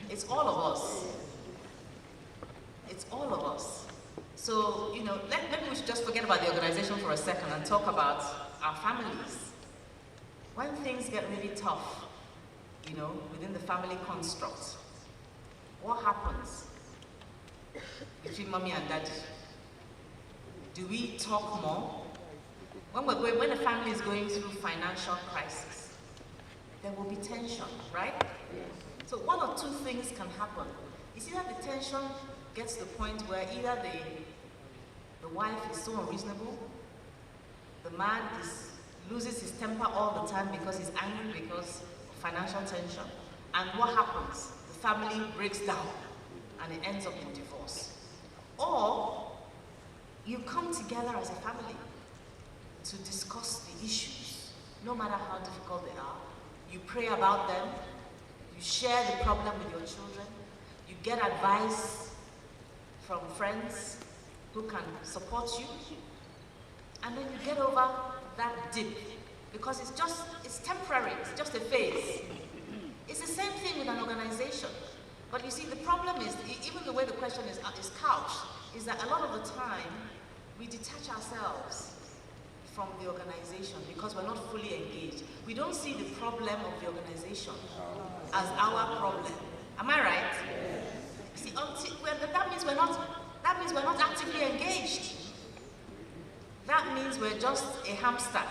It's all of us. It's all of us. So, you know, maybe we should just forget about the organization for a second and talk about our families. When things get really tough, you know, within the family construct, what happens between mommy and daddy? Do we talk more? When a family is going through financial crisis, there will be tension, right? So one or two things can happen. It's either the tension gets to the point where either the wife is so unreasonable, the man loses his temper all the time because he's angry because of financial tension. And what happens? The family breaks down and it ends up in divorce. Or you come together as a family to discuss the issues, no matter how difficult they are. You pray about them, you share the problem with your children, you get advice from friends who can support you, and then you get over that dip because it's temporary, it's just a phase. It's the same thing with an organization. But you see, the problem is, even the way the question is couched, is that a lot of the time, we detach ourselves from the organization because we're not fully engaged. We don't see the problem of the organization as our problem. Am I right? See, that means we're not actively engaged. That means we're just a hamster.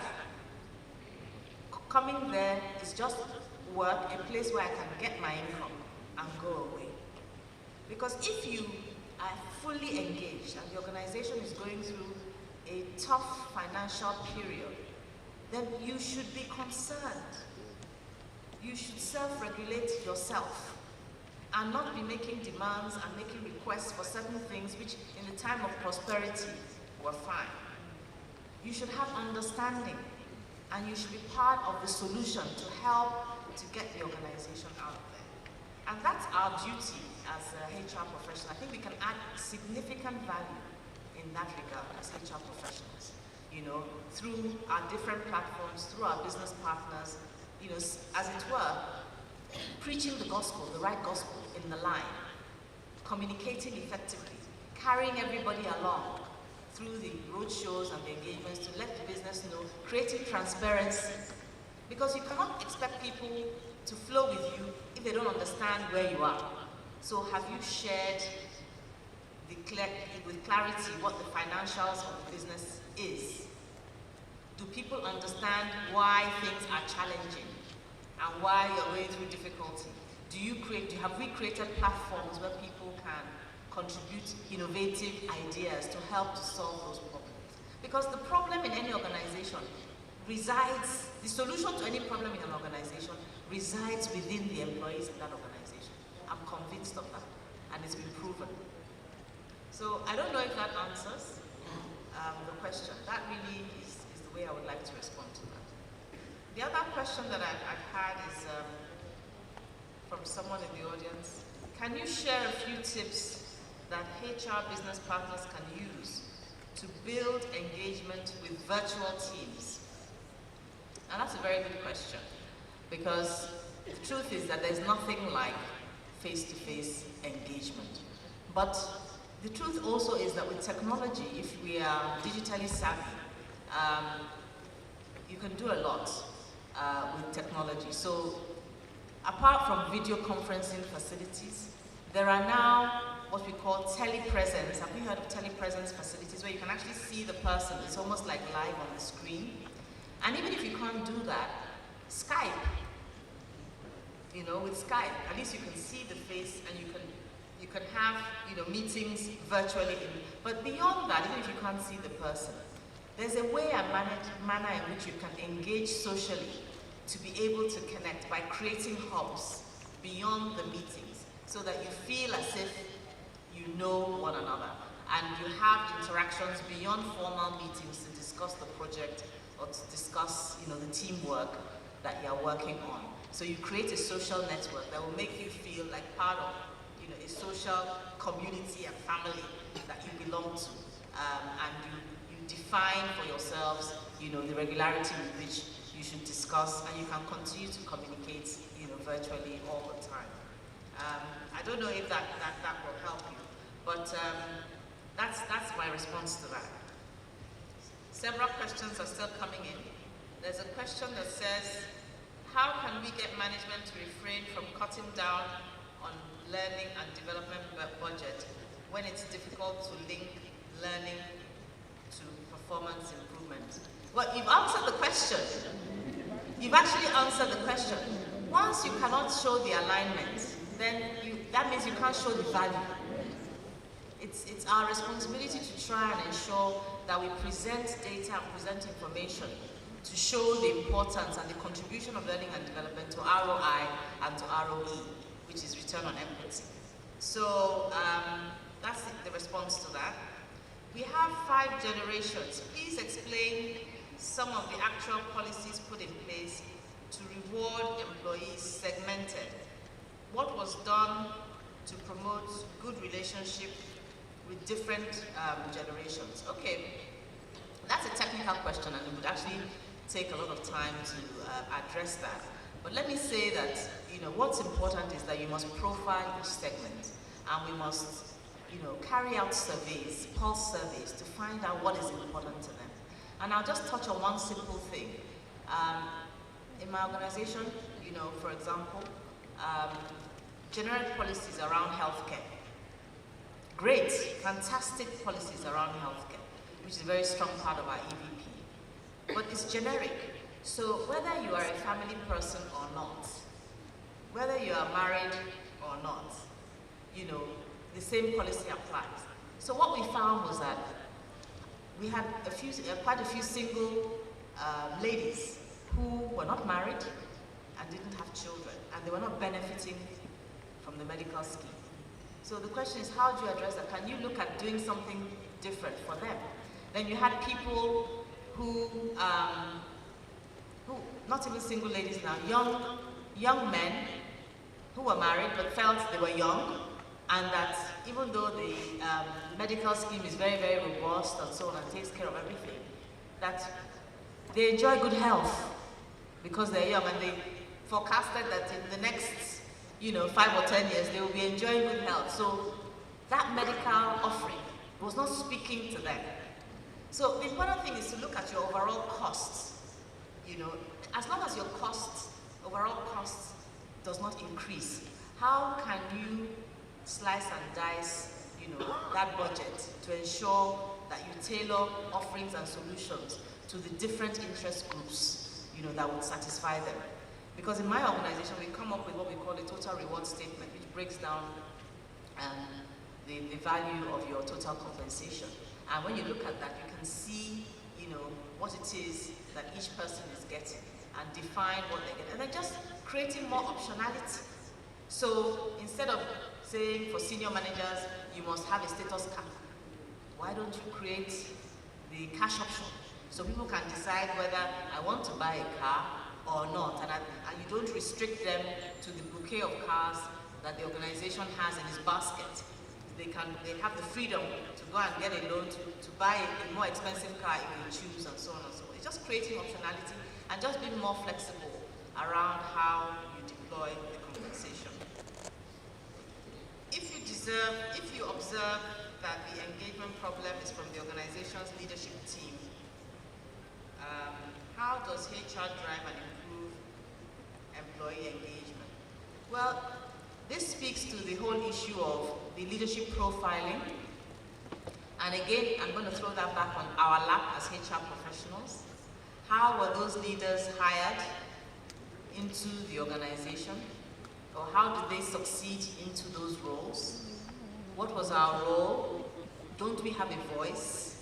Coming there is just work, a place where I can get my income and go away. Because if you are fully engaged and the organization is going through a tough financial period, then you should be concerned. You should self-regulate yourself and not be making demands and making requests for certain things which in the time of prosperity were fine. You should have understanding and you should be part of the solution to help to get the organization out of there. And that's our duty as HR professionals. I think we can add significant value in that regard as HR professionals, through our different platforms, through our business partners, as it were, preaching the gospel, the right gospel in the line, communicating effectively, carrying everybody along through the roadshows and the engagements to let the business know, creating transparency. Because you cannot expect people to flow with you if they don't understand where you are. So have you shared with clarity what the financials of the business is? Do people understand why things are challenging and why you're going through difficulty? Have we created platforms where people can contribute innovative ideas to help to solve those problems? Because the problem in any organization resides, the solution to any problem in an organization resides within the employees in that organization. I'm convinced of that, and it's been proven. So I don't know if that answers the question. That really is the way I would like to respond to that. The other question that I've had is from someone in the audience. Can you share a few tips that HR business partners can use to build engagement with virtual teams? And that's a very good question, because the truth is that there's nothing like face-to-face engagement. But the truth also is that with technology, if we are digitally savvy, you can do a lot with technology. So apart from video conferencing facilities, there are now what we call telepresence. Have you heard of telepresence facilities where you can actually see the person? It's almost like live on the screen. And even if you can't do that, Skype, with Skype, at least you can see the face and you can have, meetings virtually. But beyond that, even if you can't see the person, there's a way and manner in which you can engage socially to be able to connect by creating hubs beyond the meetings so that you feel as if you know one another and you have interactions beyond formal meetings to discuss the project or to discuss, the teamwork that you're working on. So you create a social network that will make you feel like part of, a social community and family that you belong to, and you define for yourselves, the regularity with which you should discuss, and you can continue to communicate, virtually all the time. I don't know if that will help you, but that's my response to that. Several questions are still coming in. There's a question that says, how can we get management to refrain from cutting down on learning and development budget when it's difficult to link learning to performance improvement? Well, you've answered the question. You've actually answered the question. Once you cannot show the alignment, then that means you can't show the value. It's our responsibility to try and ensure that we present data and present information to show the importance and the contribution of learning and development to ROI and to ROE, which is return on equity. So that's the response to that. We have 5 generations. Please explain some of the actual policies put in place to reward employees segmented. What was done to promote good relationship with different generations? Okay, that's a technical question, and it would actually take a lot of time to address that. But let me say that, what's important is that you must profile each segment, and we must, carry out surveys, pulse surveys, to find out what is important to them. And I'll just touch on one simple thing. In my organization, for example, generic policies around healthcare. Great, fantastic policies around healthcare, which is a very strong part of our EVP. But it's generic. So whether you are a family person or not, whether you are married or not, the same policy applies. So what we found was that we had quite a few single ladies who were not married and didn't have children, and they were not benefiting from the medical scheme. So the question is, how do you address that? Can you look at doing something different for them? Then you had people who not even single ladies now, young men who were married but felt they were young, and that even though the medical scheme is very, very robust and so on and takes care of everything, that they enjoy good health because they're young, and they forecasted that in the next 5 or 10 years they will be enjoying good health. So that medical offering was not speaking to them. So the important thing is to look at your overall costs. As long as your overall costs does not increase, how can you slice and dice that budget to ensure that you tailor offerings and solutions to the different interest groups that would satisfy them? Because in my organization, we come up with what we call a total reward statement, which breaks down the value of your total compensation. And when you look at that, you can see what it is that each person is getting and define what they get. And then just creating more optionality. So instead of saying for senior managers, you must have a status cap, why don't you create the cash option? So people can decide whether I want to buy a car or not, and you don't restrict them to the bouquet of cars that the organization has in its basket. They have the freedom to go and get a loan to buy a more expensive car if they choose, and so on and so on. It's just creating optionality and just being more flexible around how you deploy the compensation. If you observe that the engagement problem is from the organization's leadership team, how does HR drive and improve employee engagement? Well, this speaks to the whole issue of the leadership profiling. And again, I'm going to throw that back on our lap as HR professionals. How were those leaders hired into the organization? Or how did they succeed into those roles? What was our role? Don't we have a voice?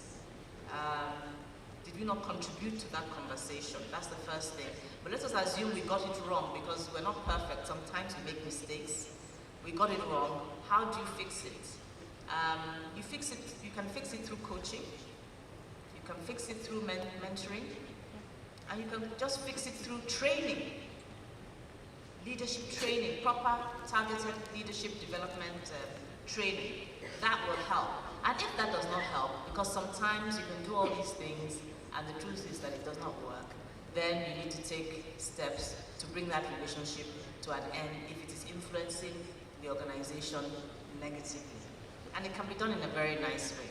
Did we not contribute to that conversation? That's the first thing. But let us assume we got it wrong, because we're not perfect. Sometimes we make mistakes. We got it wrong. How do you fix it? You can fix it through coaching. You can fix it through mentoring. And you can just fix it through training. Leadership training, proper targeted leadership development training. That will help. And if that does not help, because sometimes you can do all these things and the truth is that it does not work, then you need to take steps to bring that relationship to an end if it is influencing the organization negatively. And it can be done in a very nice way.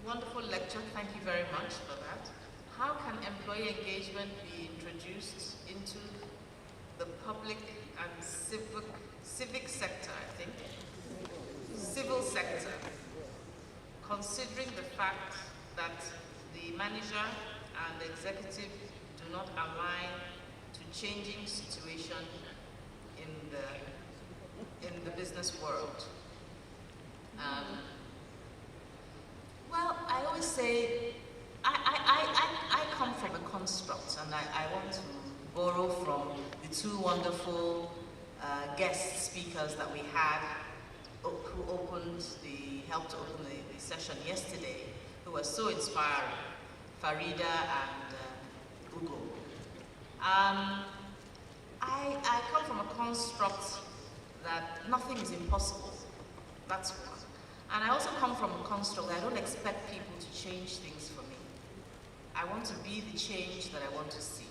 Wonderful lecture, thank you very much for that. How can employee engagement be introduced into the public and civic sector, I think? Civil sector, considering the fact that the manager and the executive do not align to changing situation in the business world. Well, I always say, I come from a construct, and I want to borrow from the two wonderful guest speakers that we had, who helped to open the session yesterday, who were so inspiring, Farida and Ugo. I come from a construct that nothing is impossible. That's one. And I also come from a construct that I don't expect people to change things for me. I want to be the change that I want to see.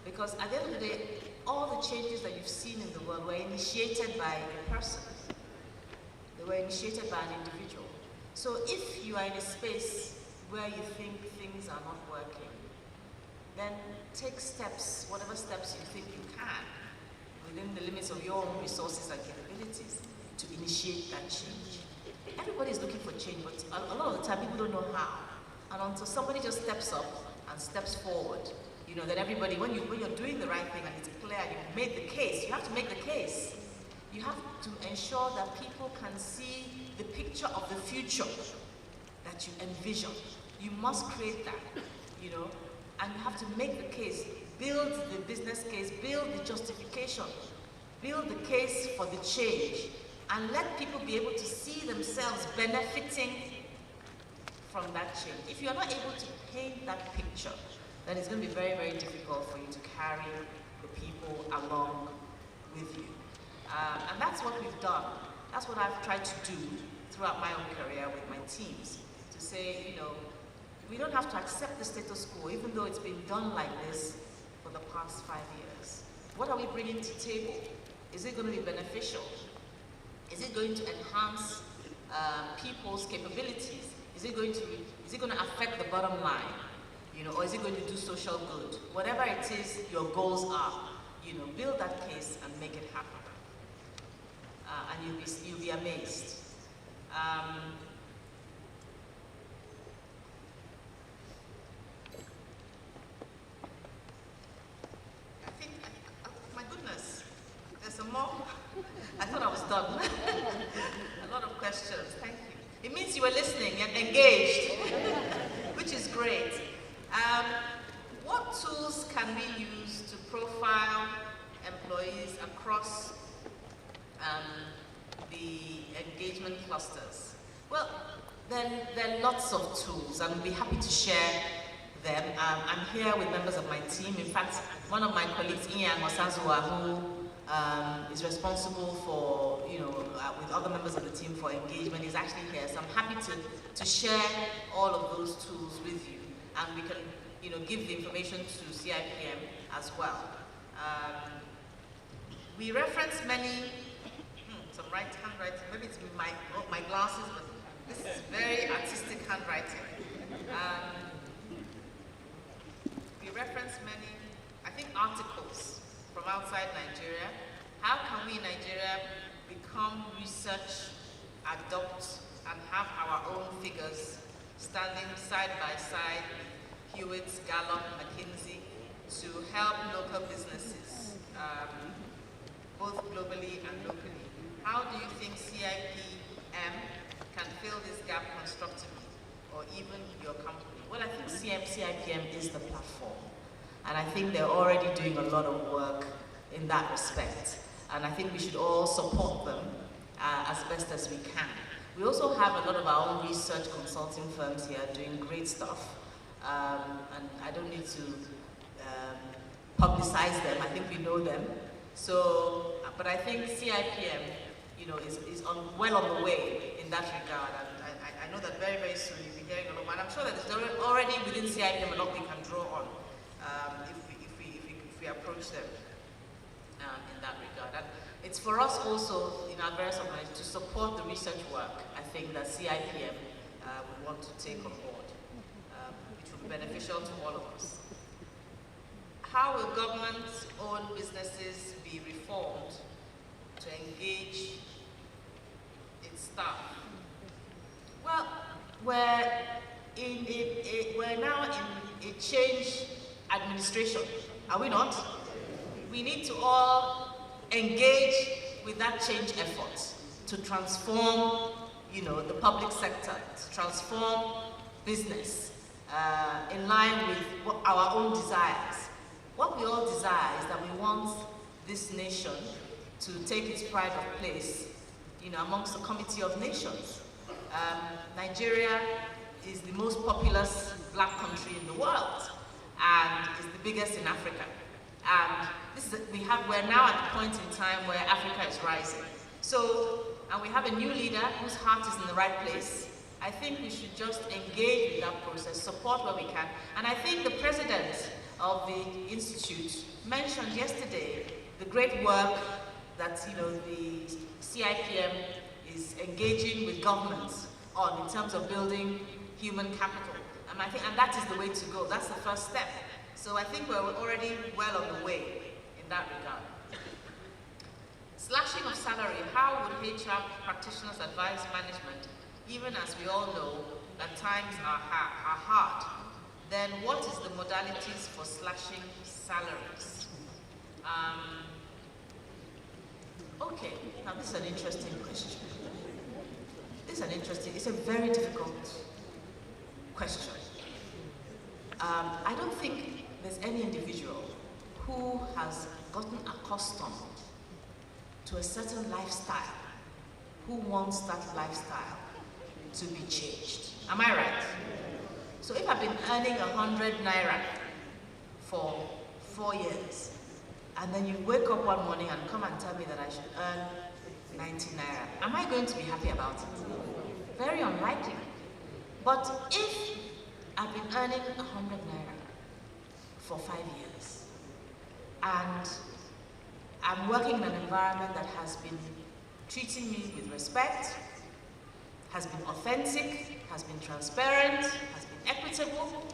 Because at the end of the day, all the changes that you've seen in the world were initiated by a person. They were initiated by an individual. So if you are in a space where you think things are not working, then take steps, whatever steps you think you can, within the limits of your own resources and capabilities, to initiate that change. Everybody is looking for change, but a lot of the time people don't know how. And until somebody just steps up and steps forward, you know, then everybody, when you're doing the right thing and it's clear, you've made the case, you have to make the case. You have to ensure that people can see the picture of the future that you envision. You must create that, you know, and you have to make the case, build the business case, build the justification, build the case for the change, and let people be able to see themselves benefiting from that change. If you are not able to paint that picture, then it's going to be very, very difficult for you to carry the people along with you. And that's what we've done. That's what I've tried to do throughout my own career with my teams, to say, you know, we don't have to accept the status quo, even though it's been done like this for the past 5 years. What are we bringing to the table? Is it going to be beneficial? Is it going to enhance people's capabilities? Is it going to affect the bottom line? You know, or is it going to do social good? Whatever it is your goals are, you know, build that case and make it happen. And you'll be amazed. My goodness, there's some more. I thought I was done. A lot of questions, thank you. It means you were listening and engaged, which is great. What tools can we use to profile employees across the engagement clusters? Well, there are lots of tools, and we'll be happy to share them. I'm here with members of my team. In fact, one of my colleagues, Ian Osazua, who is responsible for, you know, with other members of the team for engagement, is actually here. So I'm happy to share all of those tools with you, and we can, you know, give the information to CIPM as well. We reference many, some handwriting, maybe it's my glasses, but this is very artistic handwriting. We reference many, I think, articles from outside Nigeria. How can we in Nigeria become research, adopt, and have our own figures standing side by side with Hewitt's, Gallup, McKinsey, to help local businesses, both globally and locally? How do you think CIPM can fill this gap constructively, or even your company? Well, I think CIPM is the platform, and I think they're already doing a lot of work in that respect, and I think we should all support them as best as we can. We also have a lot of our own research consulting firms here doing great stuff, and I don't need to publicize them. I think we know them. So, but I think CIPM, you know, is well on the way in that regard, and I know that very, very soon you'll be hearing a lot, and I'm sure that there's already within CIPM a lot we can draw on if we approach them in that regard. And it's for us also in our various organizations to support the research work, I think, that CIPM would want to take on board, which will be beneficial to all of us. How will government-owned businesses be reformed to engage its staff? Well, we're now in a change administration, are we not? We need to all engage with that change effort to transform, you know, the public sector, to transform business in line with our own desires. What we all desire is that we want this nation to take its pride of place, you know, amongst the Committee of Nations. Nigeria is the most populous black country in the world, and is the biggest in Africa. And we're now at the point in time where Africa is rising. So and we have a new leader whose heart is in the right place, I think we should just engage with that process, support where we can. And I think the president of the institute mentioned yesterday the great work that the CIPM is engaging with governments on in terms of building human capital. And that is the way to go. That's the first step. So I think we're already well on the way in that regard. Slashing of salary. How would HR practitioners advise management, even as we all know that times are hard? Then what is the modalities for slashing salaries? Okay, now this is an interesting question. It's a very difficult question. I don't think there's any individual who has gotten accustomed to a certain lifestyle who wants that lifestyle to be changed. Am I right? So if I've been earning 100 naira for 4 years, and then you wake up one morning and come and tell me that I should earn 90 naira, am I going to be happy about it? Very unlikely. But if I've been earning 100 naira for 5 years, and I'm working in an environment that has been treating me with respect, has been authentic, has been transparent, has been equitable,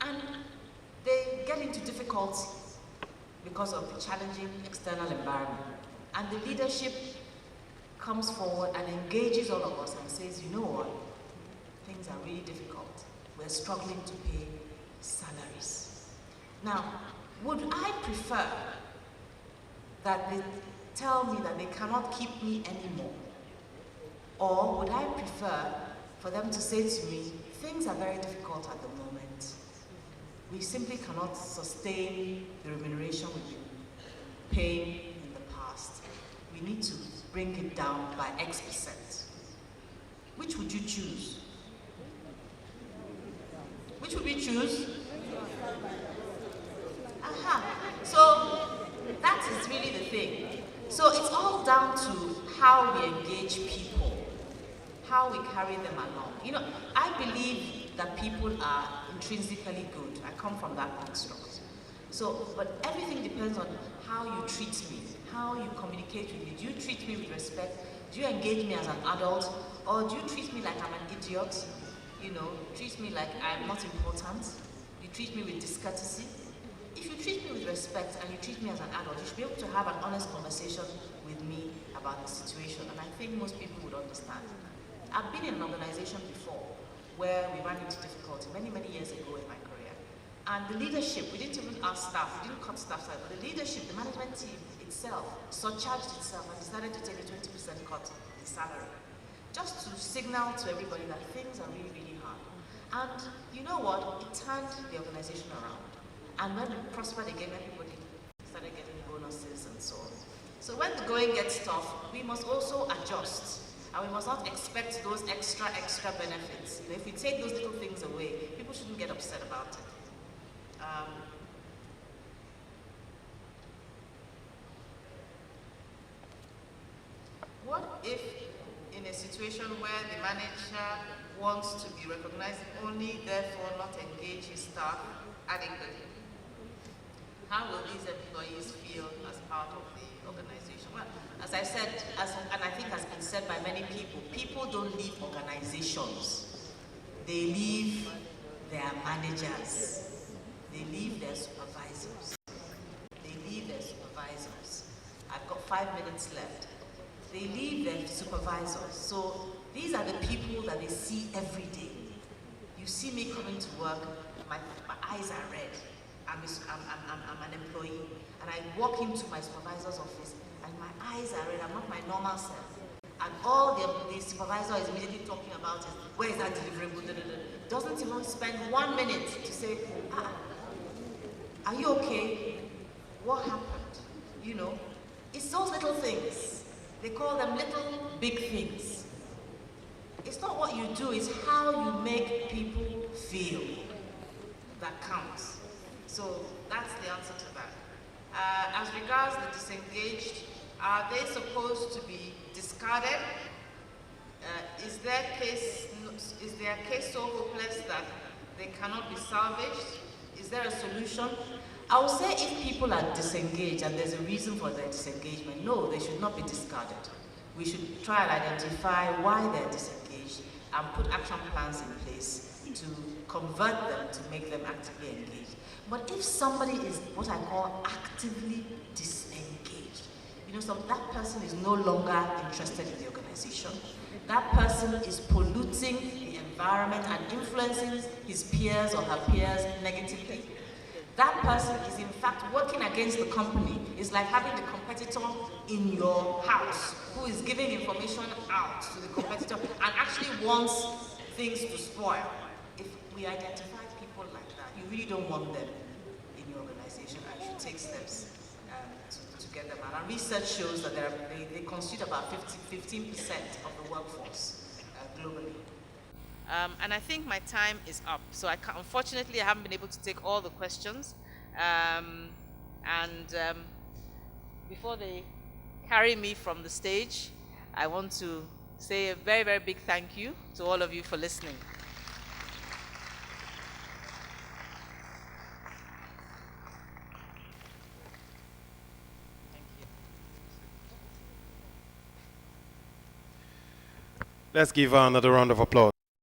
and they get into difficulty because of the challenging external environment. And the leadership comes forward and engages all of us and says, you know what, things are really difficult. We're struggling to pay salaries. Now, would I prefer that they tell me that they cannot keep me anymore? Or would I prefer for them to say to me, things are very difficult at the moment. We simply cannot sustain the remuneration we've been paying in the past. We need to bring it down by X%. Which would you choose? Which would we choose? So that is really the thing. So it's all down to how we engage people, how we carry them along. I believe that people are intrinsically good. I come from that construct. But everything depends on how you treat me, how you communicate with me. Do you treat me with respect? Do you engage me as an adult? Or do you treat me like I'm an idiot? Treat me like I'm not important? You treat me with discourtesy? If you treat me with respect and you treat me as an adult, you should be able to have an honest conversation with me about the situation. And I think most people would understand. I've been in an organization before where we ran into difficulty many, many years ago in my career. And the leadership, we didn't even ask staff, we didn't cut staff side, but the leadership, the management team itself, surcharged itself and decided to take a 20% cut in salary. Just to signal to everybody that things are really, really hard. And you know what? It turned the organization around. And when we prospered again, everybody started getting bonuses and so on. So when the going gets tough, we must also adjust. And we must not expect those extra benefits. If we take those little things away, people shouldn't get upset about it. What if in a situation where the manager wants to be recognized only, therefore not engage his staff adequately? How will these employees feel as part of the organization? Well, as I said, and I think has been said by many people, people don't leave organizations. They leave their managers. They leave their supervisors. I've got 5 minutes left. They leave their supervisors. So these are the people that they see every day. You see me coming to work, my eyes are red. I'm an employee, and I walk into my supervisor's office, and my eyes are red. I'm not my normal self. And all the supervisor is immediately talking about is, where is that deliverable? Doesn't even spend 1 minute to say, are you okay? What happened? It's those little things. They call them little big things. It's not what you do, it's how you make people feel that counts. So that's the answer to that. As regards the disengaged Are they supposed to be discarded? Is their case so hopeless that they cannot be salvaged? Is there a solution? I would say if people are disengaged and there's a reason for their disengagement, no, they should not be discarded. We should try and identify why they're disengaged and put action plans in place to convert them, to make them actively engaged. But if somebody is what I call actively disengaged, that person is no longer interested in the organization. That person is polluting the environment and influencing his peers or her peers negatively. That person is in fact working against the company. It's like having the competitor in your house who is giving information out to the competitor and actually wants things to spoil. If we identify people like that, you really don't want them in your organization and you should take steps to get them out. And research shows that they constitute about 15% of the workforce globally. And I think my time is up. So unfortunately, I haven't been able to take all the questions. Before they carry me from the stage, I want to say a very, very big thank you to all of you for listening. Thank you. Let's give her another round of applause.